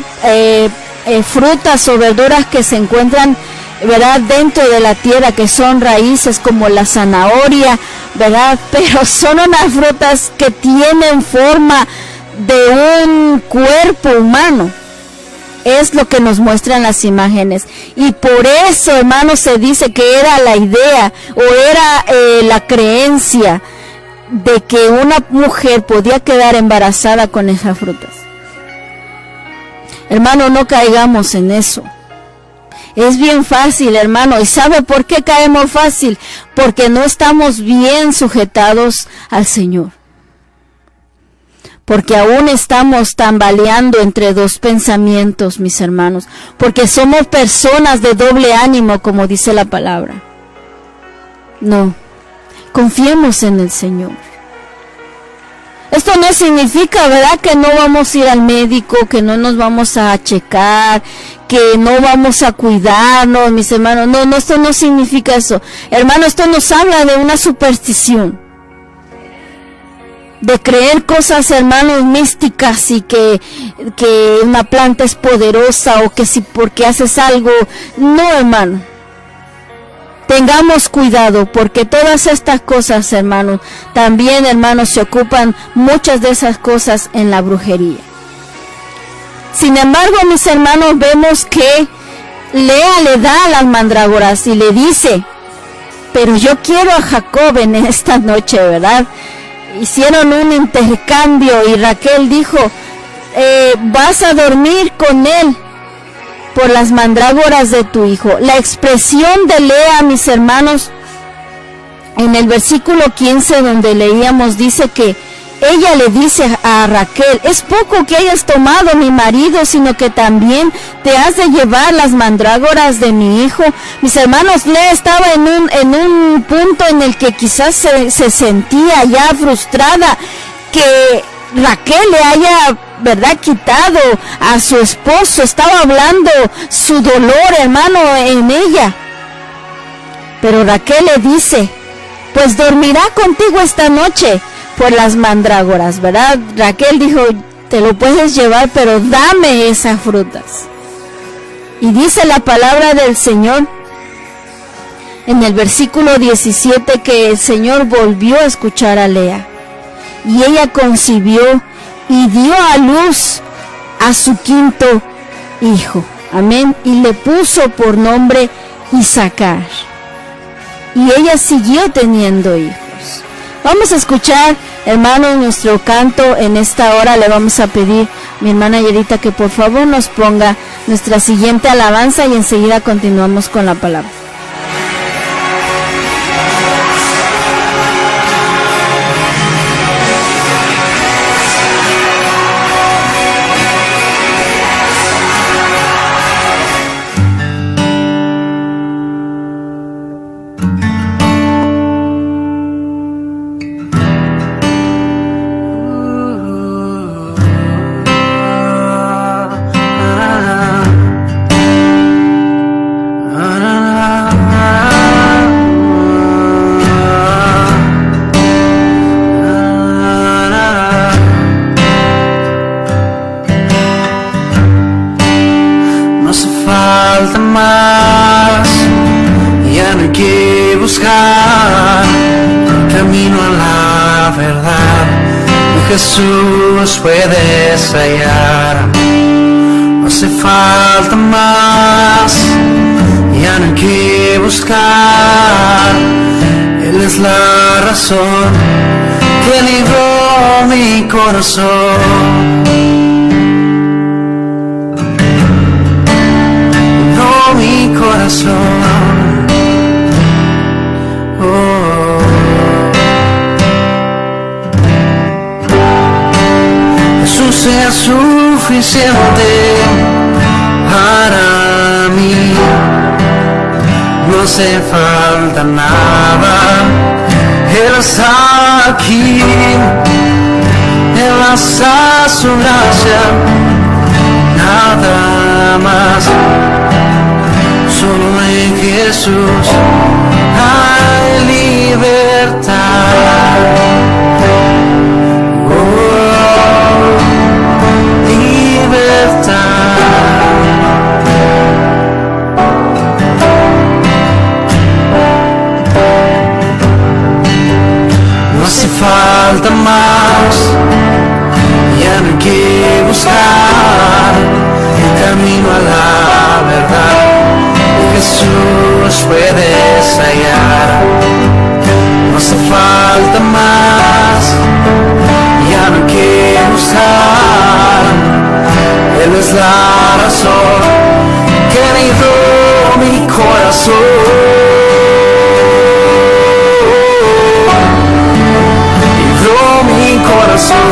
A: Frutas o verduras que se encuentran, ¿verdad? Dentro de la tierra, que son raíces como la zanahoria, ¿verdad? Pero son unas frutas que tienen forma de un cuerpo humano. Es lo que nos muestran las imágenes. Y por eso, hermanos, se dice que era la idea o era la creencia de que una mujer podía quedar embarazada con esas frutas. Hermano, no caigamos en eso. Es bien fácil, hermano. ¿Y sabe por qué caemos fácil? Porque no estamos bien sujetados al Señor. Porque aún estamos tambaleando entre dos pensamientos, mis hermanos. Porque somos personas de doble ánimo, como dice la palabra. No, confiemos en el Señor. Esto no significa, ¿verdad?, que no vamos a ir al médico, que no nos vamos a checar, que no vamos a cuidarnos, mis hermanos. No, esto no significa eso. Hermano, esto nos habla de una superstición. De creer cosas, hermanos, místicas y que una planta es poderosa o que si porque haces algo. No, hermano. Tengamos cuidado porque todas estas cosas, hermanos, también, hermanos, se ocupan muchas de esas cosas en la brujería. Sin embargo, mis hermanos, vemos que Lea le da a las mandrágoras y le dice, pero yo quiero a Jacob en esta noche, ¿verdad? Hicieron un intercambio y Raquel dijo, vas a dormir con él por las mandrágoras de tu hijo. La expresión de Lea, mis hermanos, en el versículo 15 donde leíamos, dice que ella le dice a Raquel, es poco que hayas tomado mi marido, sino que también te has de llevar las mandrágoras de mi hijo. Mis hermanos, Lea estaba en un punto en el que quizás se sentía ya frustrada, que Raquel le haya, ¿verdad?, quitado a su esposo. Estaba hablando su dolor, hermano, en ella. Pero Raquel le dice, pues dormirá contigo esta noche por las mandrágoras, ¿verdad? Raquel dijo, te lo puedes llevar, pero dame esas frutas. Y dice la palabra del Señor en el versículo 17 que el Señor volvió a escuchar a Lea. Y ella concibió y dio a luz a su quinto hijo. Amén. Y le puso por nombre Isacar. Y ella siguió teniendo hijos. Vamos a escuchar, hermanos, nuestro canto en esta hora. Le vamos a pedir a mi hermana Yerita que por favor nos ponga nuestra siguiente alabanza y enseguida continuamos con la palabra.
B: Na na na Jesús puedes hallar. No hace falta más, ya no hay que buscar. Él es la razón que libró mi corazón. Libró mi corazón. Jesús es suficiente para mí. No hace falta nada. Él está aquí. Él basta su gracia. Nada más. Solo en Jesús hay libertad. No hace falta más, ya no hay que buscar el camino a la verdad. Jesús puedes hallar. No hace falta más, ya no hay que buscar. Él es la razón que libró mi corazón. Libró mi corazón.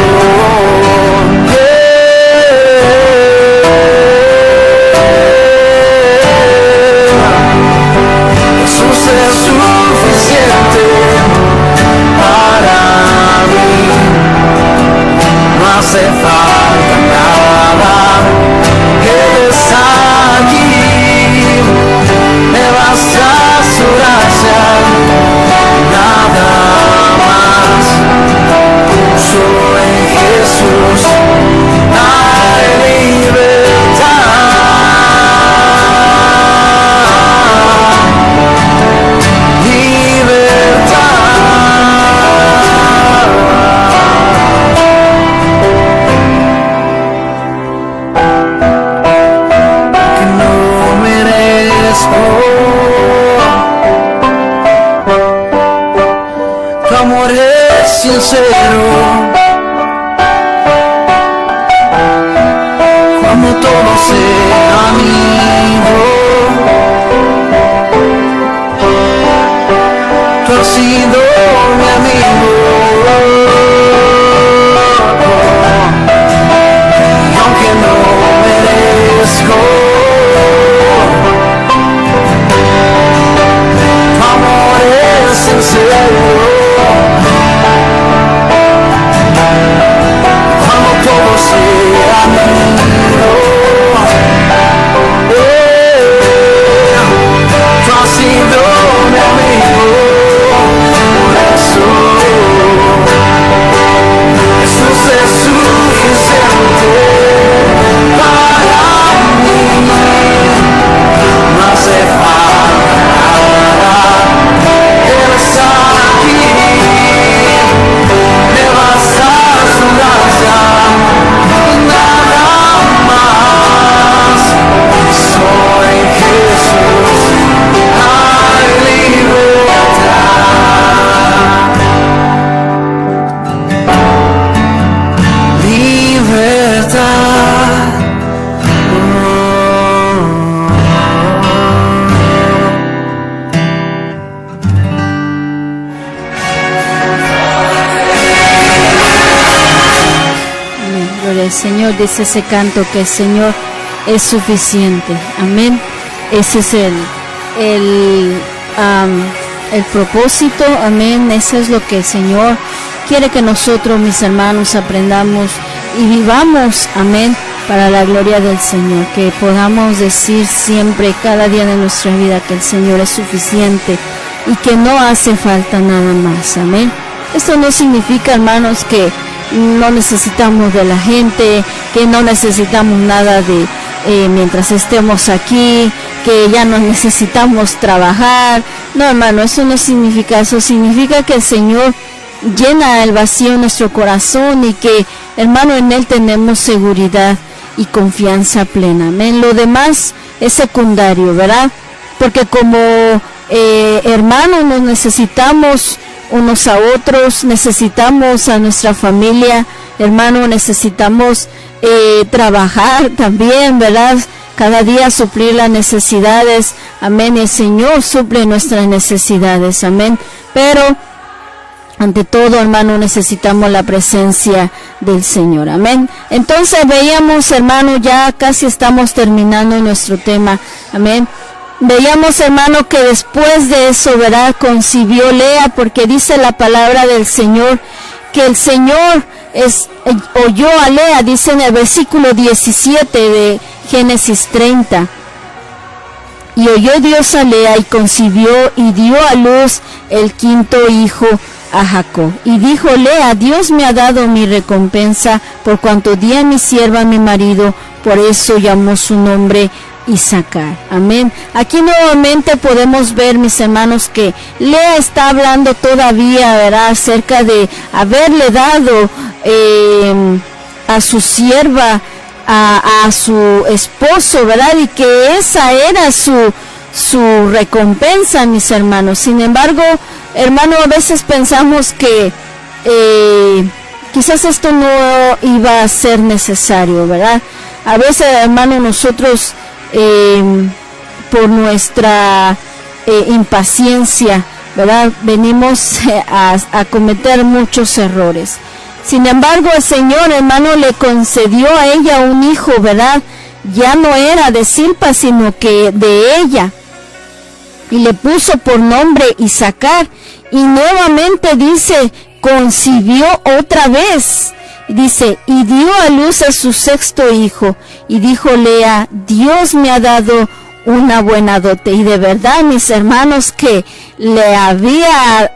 B: Jesús es suficiente para mí. No hace falta nada. Él está aquí. Me basta su gracia. Nada más. Solo en Jesús hay libertad. Tu amor es sincero, como todo ser amigo. Tú has sido mi amigo, y aunque no merezco, tu amor es sincero. Cuando todo sea mío, tú has sido mi amigo, por eso Jesús es suficiente para mí. No hace falta nada. Él está aquí. Me basta su gracia, nada más. Soy Jesús, hay libertad. Libertad.
A: Gloria al Señor. Dice ese canto que el Señor es suficiente. Amén. Ese es el propósito. Amén. Eso es lo que el Señor quiere que nosotros, mis hermanos, aprendamos y vivamos. Amén. Para la gloria del Señor. Que podamos decir siempre, cada día de nuestra vida, que el Señor es suficiente y que no hace falta nada más. Amén. Esto no significa, hermanos, que no necesitamos de la gente, que no necesitamos nada de mientras estemos aquí, que ya no necesitamos trabajar. No, hermano, eso no significa eso. Significa que el Señor llena el vacío en nuestro corazón y que, hermano, en Él tenemos seguridad y confianza plena. Amén. Lo demás es secundario, ¿verdad? Porque como hermanos nos necesitamos unos a otros, necesitamos a nuestra familia, hermano, necesitamos trabajar también, ¿verdad? Cada día suplir las necesidades, amén, el Señor suple nuestras necesidades, amén, pero ante todo, hermano, necesitamos la presencia del Señor, amén. Entonces veíamos, hermano, ya casi estamos terminando nuestro tema, amén. Veíamos, hermano, que después de eso, ¿verdad?, concibió Lea, porque dice la palabra del Señor, que el Señor oyó a Lea, dice en el versículo 17 de Génesis 30. Y oyó Dios a Lea y concibió y dio a luz el quinto hijo a Jacob. Y dijo Lea, Dios me ha dado mi recompensa por cuanto di a mi sierva mi marido, por eso llamó su nombre Isaacar. Amén. Aquí nuevamente podemos ver, mis hermanos, que Lea está hablando todavía, ¿verdad?, acerca de haberle dado a su sierva, a su esposo, ¿verdad?, y que esa era su recompensa, mis hermanos. Sin embargo, hermano, a veces pensamos que quizás esto no iba a ser necesario, ¿verdad? A veces, hermano, nosotros por nuestra impaciencia, ¿verdad?, venimos a cometer muchos errores. Sin embargo, el Señor, hermano, le concedió a ella un hijo, ¿verdad? Ya no era de Zilpa, sino que de ella. Y le puso por nombre Isaacar. Y nuevamente dice, concibió otra vez. Dice, y dio a luz a su sexto hijo. Y dijo Lea, Dios me ha dado una buena dote. Y de verdad, mis hermanos, que le había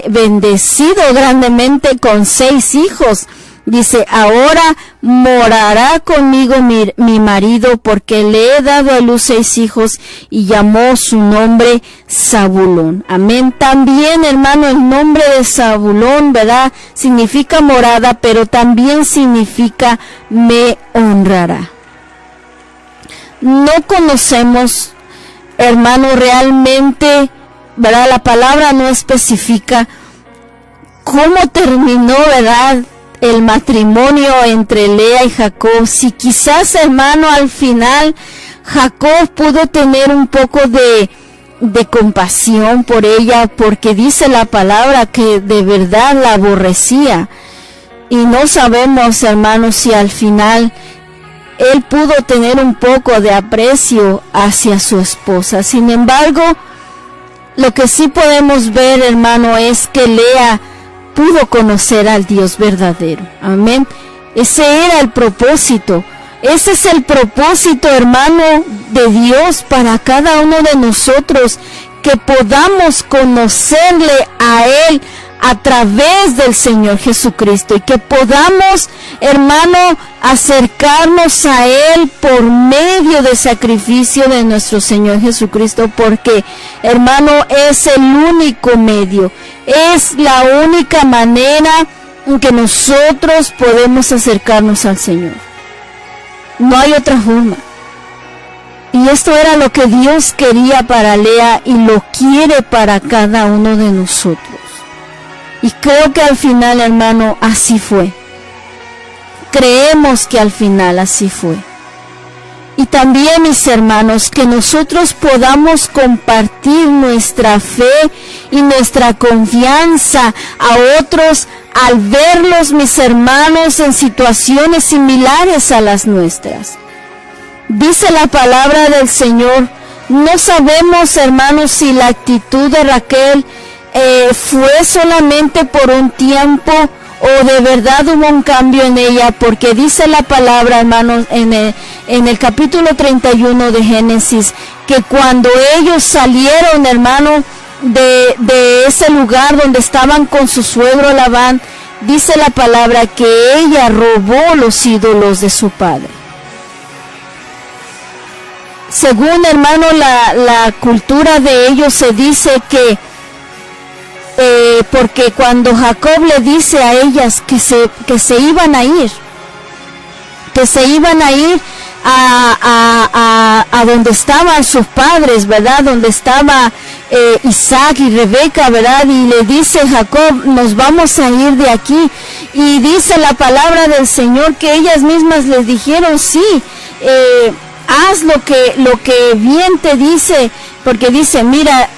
A: bendecido grandemente con 6 hijos. Dice, ahora morará conmigo mi marido, porque le he dado a luz 6 hijos, y llamó su nombre Zabulón. Amén. También, hermano, el nombre de Zabulón, ¿verdad?, significa morada, pero también significa me honrará. No conocemos, hermano, realmente, ¿verdad?, la palabra no especifica cómo terminó, ¿verdad?, el matrimonio entre Lea y Jacob. Si quizás, hermano, al final Jacob pudo tener un poco de compasión por ella, porque dice la palabra que de verdad la aborrecía. Y no sabemos, hermano, si al final él pudo tener un poco de aprecio hacia su esposa. Sin embargo, lo que sí podemos ver, hermano, es que Lea pudo conocer al Dios verdadero. Amén. Ese era el propósito. Ese es el propósito, hermano, de Dios para cada uno de nosotros, que podamos conocerle a Él a través del Señor Jesucristo, y que podamos, hermano, acercarnos a Él por medio del sacrificio de nuestro Señor Jesucristo, porque, hermano, es el único medio, es la única manera en que nosotros podemos acercarnos al Señor. No hay otra forma. Y esto era lo que Dios quería para Lea y lo quiere para cada uno de nosotros. Y creo que al final, hermano, así fue. Creemos que al final así fue. Y también, mis hermanos, que nosotros podamos compartir nuestra fe y nuestra confianza a otros al verlos, mis hermanos, en situaciones similares a las nuestras. Dice la palabra del Señor, no sabemos, hermanos, si la actitud de Raquel fue solamente por un tiempo o de verdad hubo un cambio en ella, porque dice la palabra, hermanos, en el capítulo 31 de Génesis, que cuando ellos salieron, hermano, de ese lugar donde estaban con su suegro Labán, dice la palabra que ella robó los ídolos de su padre. Según, hermano, la cultura de ellos, se dice que porque cuando Jacob le dice a ellas que se iban a ir, a donde estaban sus padres, ¿verdad? Donde estaba Isaac y Rebeca, ¿verdad? Y le dice Jacob, nos vamos a ir de aquí. Y dice la palabra del Señor que ellas mismas les dijeron, sí, haz lo que bien te dice, porque dice, mira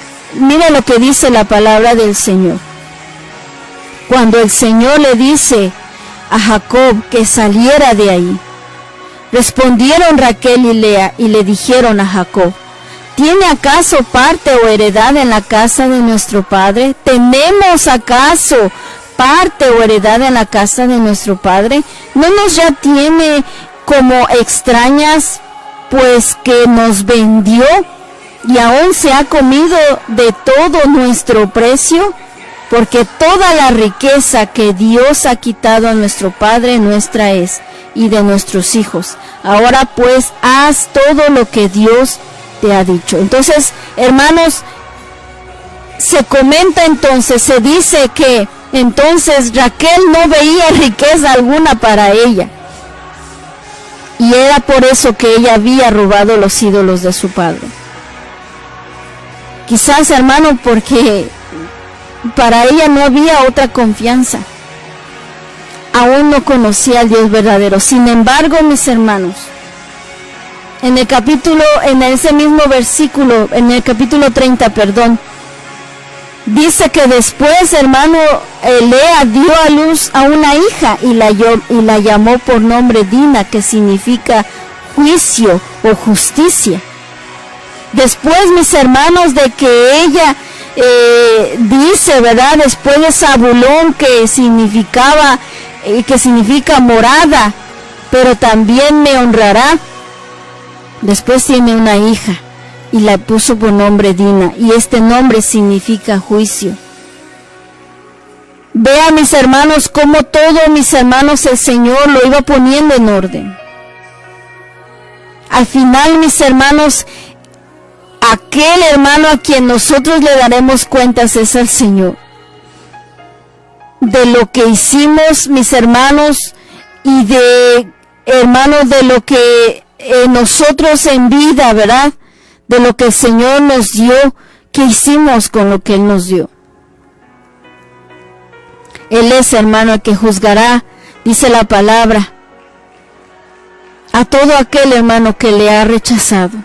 A: lo que dice la palabra del Señor. Cuando el Señor le dice a Jacob que saliera de ahí, respondieron Raquel y Lea y le dijeron a Jacob, ¿tiene acaso parte o heredad en la casa de nuestro padre? ¿Tenemos acaso parte o heredad en la casa de nuestro padre? ¿No nos ya tiene como extrañas, pues que nos vendió y aún se ha comido de todo nuestro precio? Porque toda la riqueza que Dios ha quitado a nuestro padre nuestra es, y de nuestros hijos. Ahora pues haz todo lo que Dios te ha dicho. Entonces, hermanos, se comenta entonces, se dice que entonces Raquel no veía riqueza alguna para ella. Y era por eso que ella había robado los ídolos de su padre. Quizás, hermano, porque para ella no había otra confianza. Aún no conocía al Dios verdadero. Sin embargo, mis hermanos, en ese mismo versículo, en el capítulo 30, dice que después, hermano, Lea dio a luz a una hija y la llamó por nombre Dina, que significa juicio o justicia. Después, mis hermanos, de que ella dice, ¿verdad? Después de Zabulón, que significa morada, pero también me honrará. Después tiene una hija y la puso por nombre Dina, y este nombre significa juicio. Vean, mis hermanos, cómo todo, mis hermanos, el Señor lo iba poniendo en orden. Al final, mis hermanos, aquel hermano a quien nosotros le daremos cuentas es al Señor. De lo que hicimos, mis hermanos, y de lo que nosotros en vida, ¿verdad? De lo que el Señor nos dio, ¿qué hicimos con lo que Él nos dio? Él es, hermano, el que juzgará, dice la palabra, a todo aquel hermano que le ha rechazado.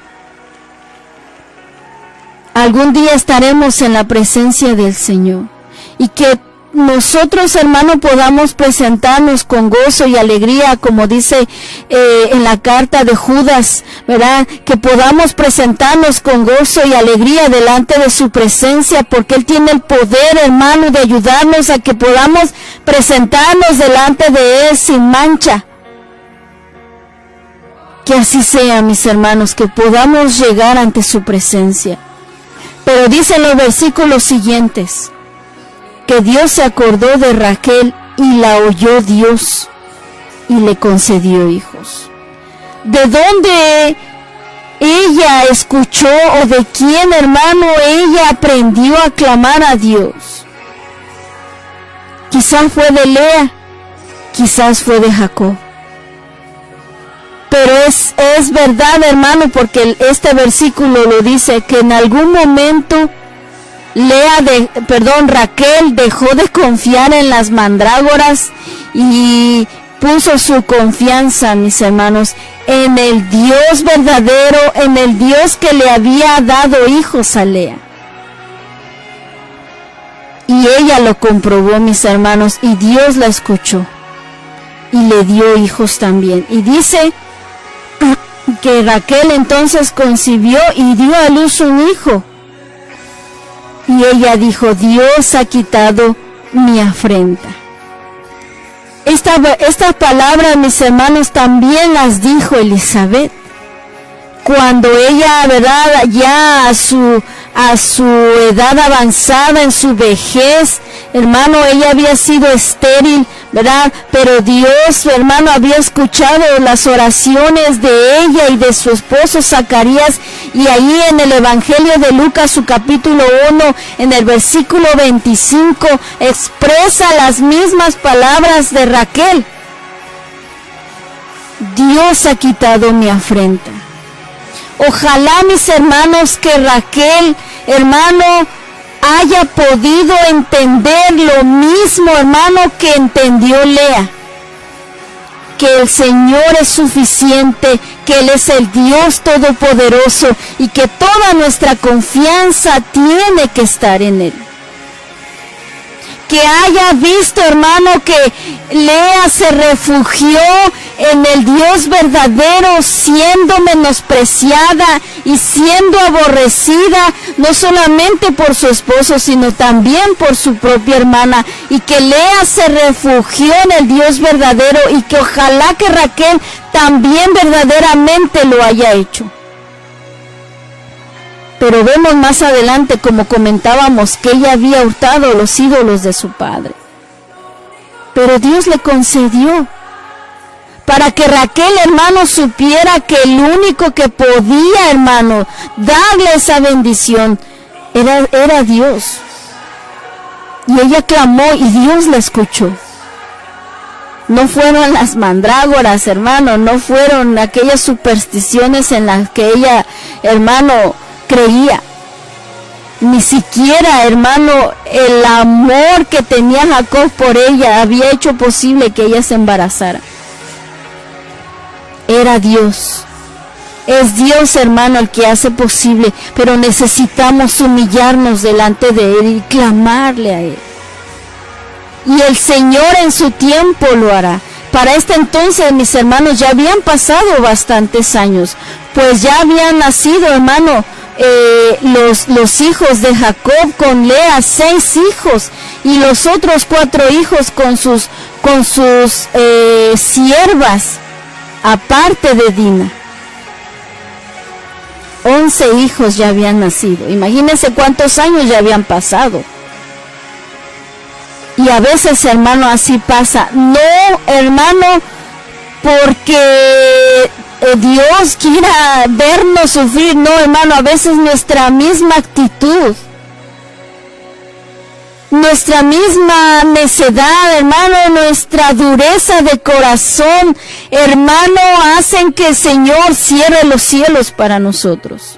A: Algún día estaremos en la presencia del Señor, y que nosotros, hermano, podamos presentarnos con gozo y alegría, como dice en la carta de Judas, ¿verdad? Que podamos presentarnos con gozo y alegría delante de su presencia, porque Él tiene el poder, hermano, de ayudarnos a que podamos presentarnos delante de Él sin mancha. Que así sea, mis hermanos, que podamos llegar ante su presencia. Pero dicen los versículos siguientes, que Dios se acordó de Raquel y la oyó Dios y le concedió hijos. ¿De dónde ella escuchó o de quién, hermano, ella aprendió a clamar a Dios? Quizás fue de Lea, quizás fue de Jacob. Pero es verdad, hermano, porque este versículo lo dice, que en algún momento Raquel dejó de confiar en las mandrágoras y puso su confianza, mis hermanos, en el Dios verdadero, en el Dios que le había dado hijos a Lea. Y ella lo comprobó, mis hermanos, y Dios la escuchó y le dio hijos también. Y dice que Raquel entonces concibió y dio a luz un hijo. Y ella dijo, Dios ha quitado mi afrenta. Estas palabras, mis hermanos, también las dijo Elizabeth. Cuando ella, ¿verdad?, ya a su edad avanzada, en su vejez, hermano, ella había sido estéril ¿verdad? Pero Dios, hermano, había escuchado las oraciones de ella y de su esposo Zacarías, y ahí en el Evangelio de Lucas, su capítulo 1, en el versículo 25, expresa las mismas palabras de Raquel. Dios ha quitado mi afrenta. Ojalá, mis hermanos, que Raquel, hermano, haya podido entender lo mismo, hermano, que entendió Lea. Que el Señor es suficiente, que Él es el Dios Todopoderoso y que toda nuestra confianza tiene que estar en Él. Que haya visto, hermano, que Lea se refugió en el Dios verdadero, siendo menospreciada y siendo aborrecida, no solamente por su esposo, sino también por su propia hermana, y que Lea se refugió en el Dios verdadero, y que ojalá que Raquel también verdaderamente lo haya hecho. Pero vemos más adelante, como comentábamos, que ella había hurtado los ídolos de su padre. Pero Dios le concedió, para que Raquel, hermano, supiera que el único que podía, hermano, darle esa bendición era Dios. Y ella clamó y Dios la escuchó. No fueron las mandrágoras, hermano, no fueron aquellas supersticiones en las que ella, hermano, creía. Ni siquiera, hermano, el amor que tenía Jacob por ella había hecho posible que ella se embarazara. Era Dios. Es Dios, hermano, el que hace posible, pero necesitamos humillarnos delante de Él y clamarle a Él. Y el Señor en su tiempo lo hará. Para este entonces, mis hermanos, ya habían pasado bastantes años, pues ya habían nacido, hermano, los hijos de Jacob con Lea, 6 hijos, y los otros 4 hijos con sus siervas, aparte de Dina. 11 hijos ya habían nacido. Imagínense cuántos años ya habían pasado. Y a veces, hermano, así pasa. No, hermano, porque Dios quiera vernos sufrir. No, hermano, a veces nuestra misma actitud, nuestra misma necedad, hermano, nuestra dureza de corazón, hermano, hacen que el Señor cierre los cielos para nosotros.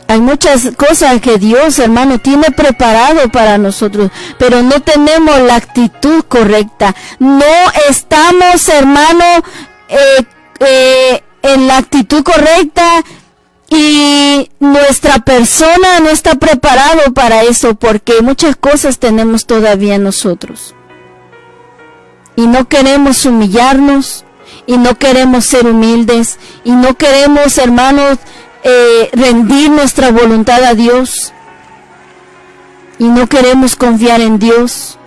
A: Hay muchas cosas que Dios, hermano, tiene preparado para nosotros, pero no tenemos la actitud correcta. No estamos, hermano, en la actitud correcta, y nuestra persona no está preparado para eso, porque muchas cosas tenemos todavía nosotros. Y no queremos humillarnos, y no queremos ser humildes, y no queremos, hermanos, rendir nuestra voluntad a Dios, y no queremos confiar en Dios,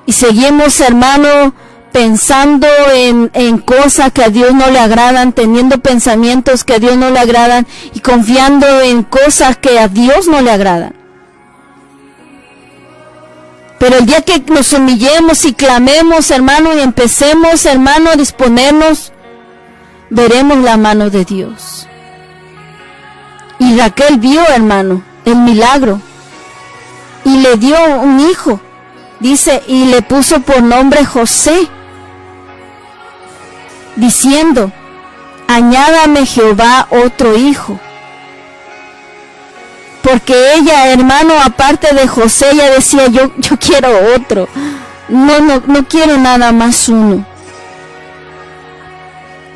A: y seguimos, hermano, pensando en cosas que a Dios no le agradan, teniendo pensamientos que a Dios no le agradan, y confiando en cosas que a Dios no le agradan. Pero el día que nos humillemos y clamemos, hermano, y empecemos, hermano, a disponernos, veremos la mano de Dios. Y Raquel vio, hermano, el milagro, y le dio un hijo, dice, y le puso por nombre José, diciendo: añádame Jehová otro hijo. Porque ella, hermano, aparte de José, ella decía: yo quiero otro, no quiero nada más uno.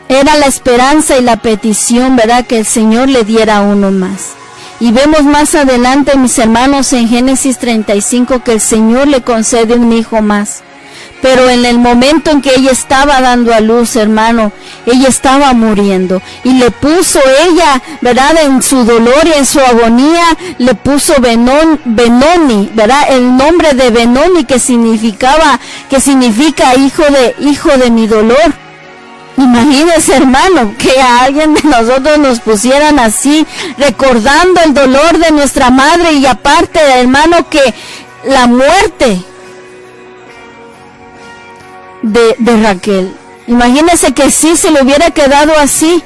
A: Era la esperanza y la petición, ¿verdad?, que el Señor le diera uno más. Y vemos más adelante, mis hermanos, en Génesis 35, que el Señor le concede un hijo más. Pero en el momento en que ella estaba dando a luz, hermano, ella estaba muriendo. Y le puso ella, ¿verdad?, en su dolor y en su agonía, le puso Benoni, ¿verdad?, el nombre de Benoni, que significa hijo de mi dolor. Imagínense, hermano, que a alguien de nosotros nos pusieran así, recordando el dolor de nuestra madre, y aparte, hermano, que la muerte de Raquel. Imagínense que si se le hubiera quedado así,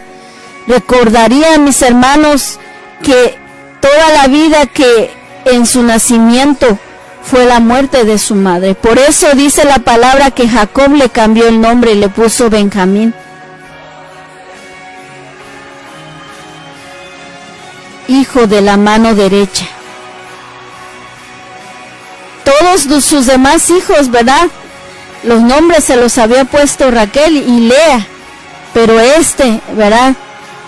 A: recordarían mis hermanos que toda la vida que en su nacimiento fue la muerte de su madre. Por eso dice la palabra que Jacob le cambió el nombre y le puso Benjamín. Hijo de la mano derecha. Todos sus demás hijos, ¿verdad? Los nombres se los había puesto Raquel y Lea, pero ¿verdad?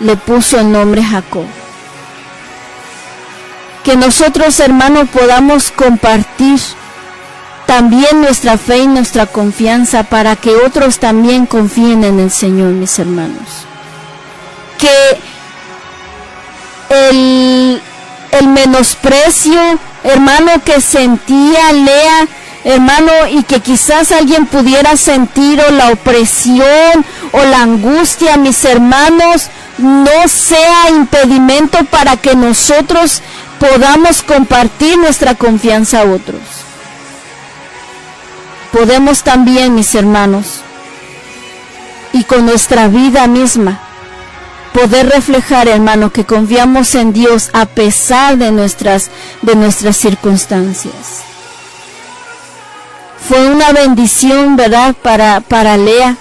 A: Le puso el nombre Jacob. Que nosotros, hermanos, podamos compartir también nuestra fe y nuestra confianza para que otros también confíen en el Señor, mis hermanos. Que el menosprecio, hermano, que sentía Lea, hermano, y que quizás alguien pudiera sentir, o la opresión o la angustia, mis hermanos, no sea impedimento para que nosotros podamos compartir nuestra confianza a otros. Podemos también, mis hermanos, y con nuestra vida misma, poder reflejar, hermano, que confiamos en Dios a pesar de nuestras circunstancias. Fue una bendición, ¿verdad?, para Lea.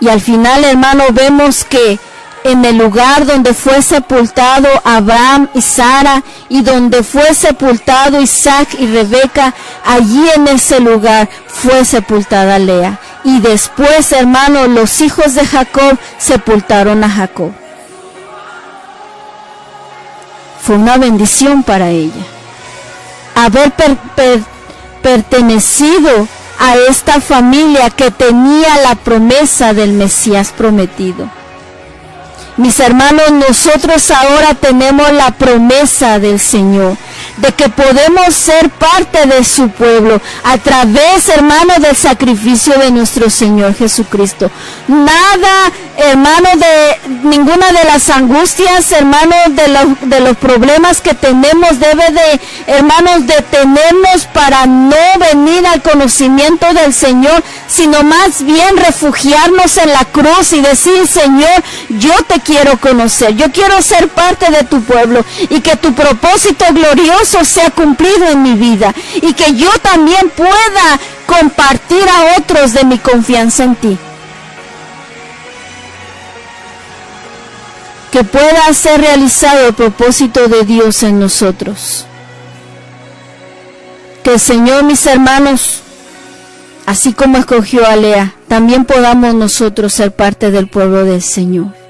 A: Y al final, hermano, vemos que en el lugar donde fue sepultado Abraham y Sara, y donde fue sepultado Isaac y Rebeca, allí en ese lugar fue sepultada Lea. Y después, hermano, los hijos de Jacob sepultaron a Jacob. Fue una bendición para ella haber pertenecido a esta familia que tenía la promesa del Mesías prometido. Mis hermanos, nosotros ahora tenemos la promesa del Señor, de que podemos ser parte de su pueblo a través, hermano, del sacrificio de nuestro Señor Jesucristo. Nada, hermano, de ninguna de las angustias, hermano, de los problemas que tenemos debe de, hermanos, detenernos para no venir al conocimiento del Señor, sino más bien refugiarnos en la cruz y decir: Señor, yo te quiero conocer, yo quiero ser parte de tu pueblo, y que tu propósito glorioso sea cumplido en mi vida, y que yo también pueda compartir a otros de mi confianza en ti. Que pueda ser realizado el propósito de Dios en nosotros. Que el Señor, mis hermanos, así como escogió a Lea, también podamos nosotros ser parte del pueblo del Señor.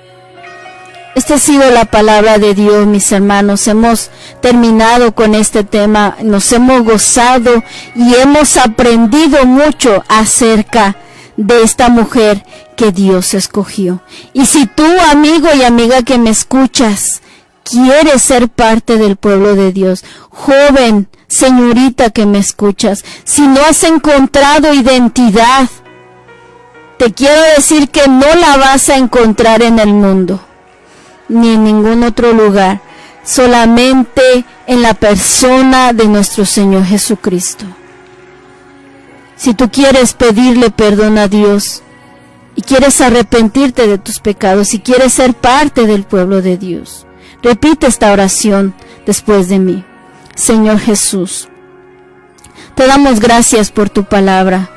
A: Esta ha sido la palabra de Dios, mis hermanos. Hemos terminado con este tema, nos hemos gozado y hemos aprendido mucho acerca de esta mujer que Dios escogió. Y si tú, amigo y amiga que me escuchas, quieres ser parte del pueblo de Dios, joven, señorita que me escuchas, si no has encontrado identidad, te quiero decir que no la vas a encontrar en el mundo, ni en ningún otro lugar, solamente en la persona de nuestro Señor Jesucristo. Si tú quieres pedirle perdón a Dios y quieres arrepentirte de tus pecados y quieres ser parte del pueblo de Dios, repite esta oración después de mí. Señor Jesús, te damos gracias por tu palabra,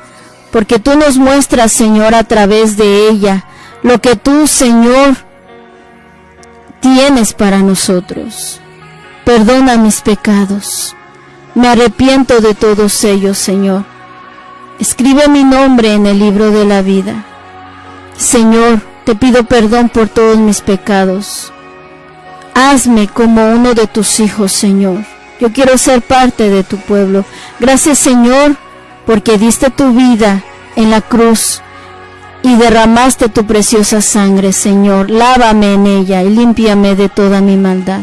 A: porque tú nos muestras, Señor, a través de ella lo que tú, Señor, tienes para nosotros. Perdona mis pecados, me arrepiento de todos ellos, Señor. Escribe mi nombre en el libro de la vida. Señor, te pido perdón por todos mis pecados. Hazme como uno de tus hijos, Señor. Yo quiero ser parte de tu pueblo. Gracias, Señor, porque diste tu vida en la cruz y derramaste tu preciosa sangre, Señor. Lávame en ella y límpiame de toda mi maldad.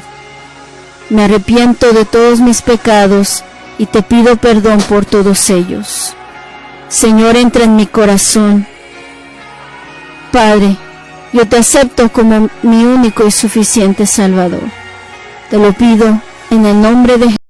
A: Me arrepiento de todos mis pecados y te pido perdón por todos ellos. Señor, entra en mi corazón. Padre, yo te acepto como mi único y suficiente Salvador. Te lo pido en el nombre de Jesús.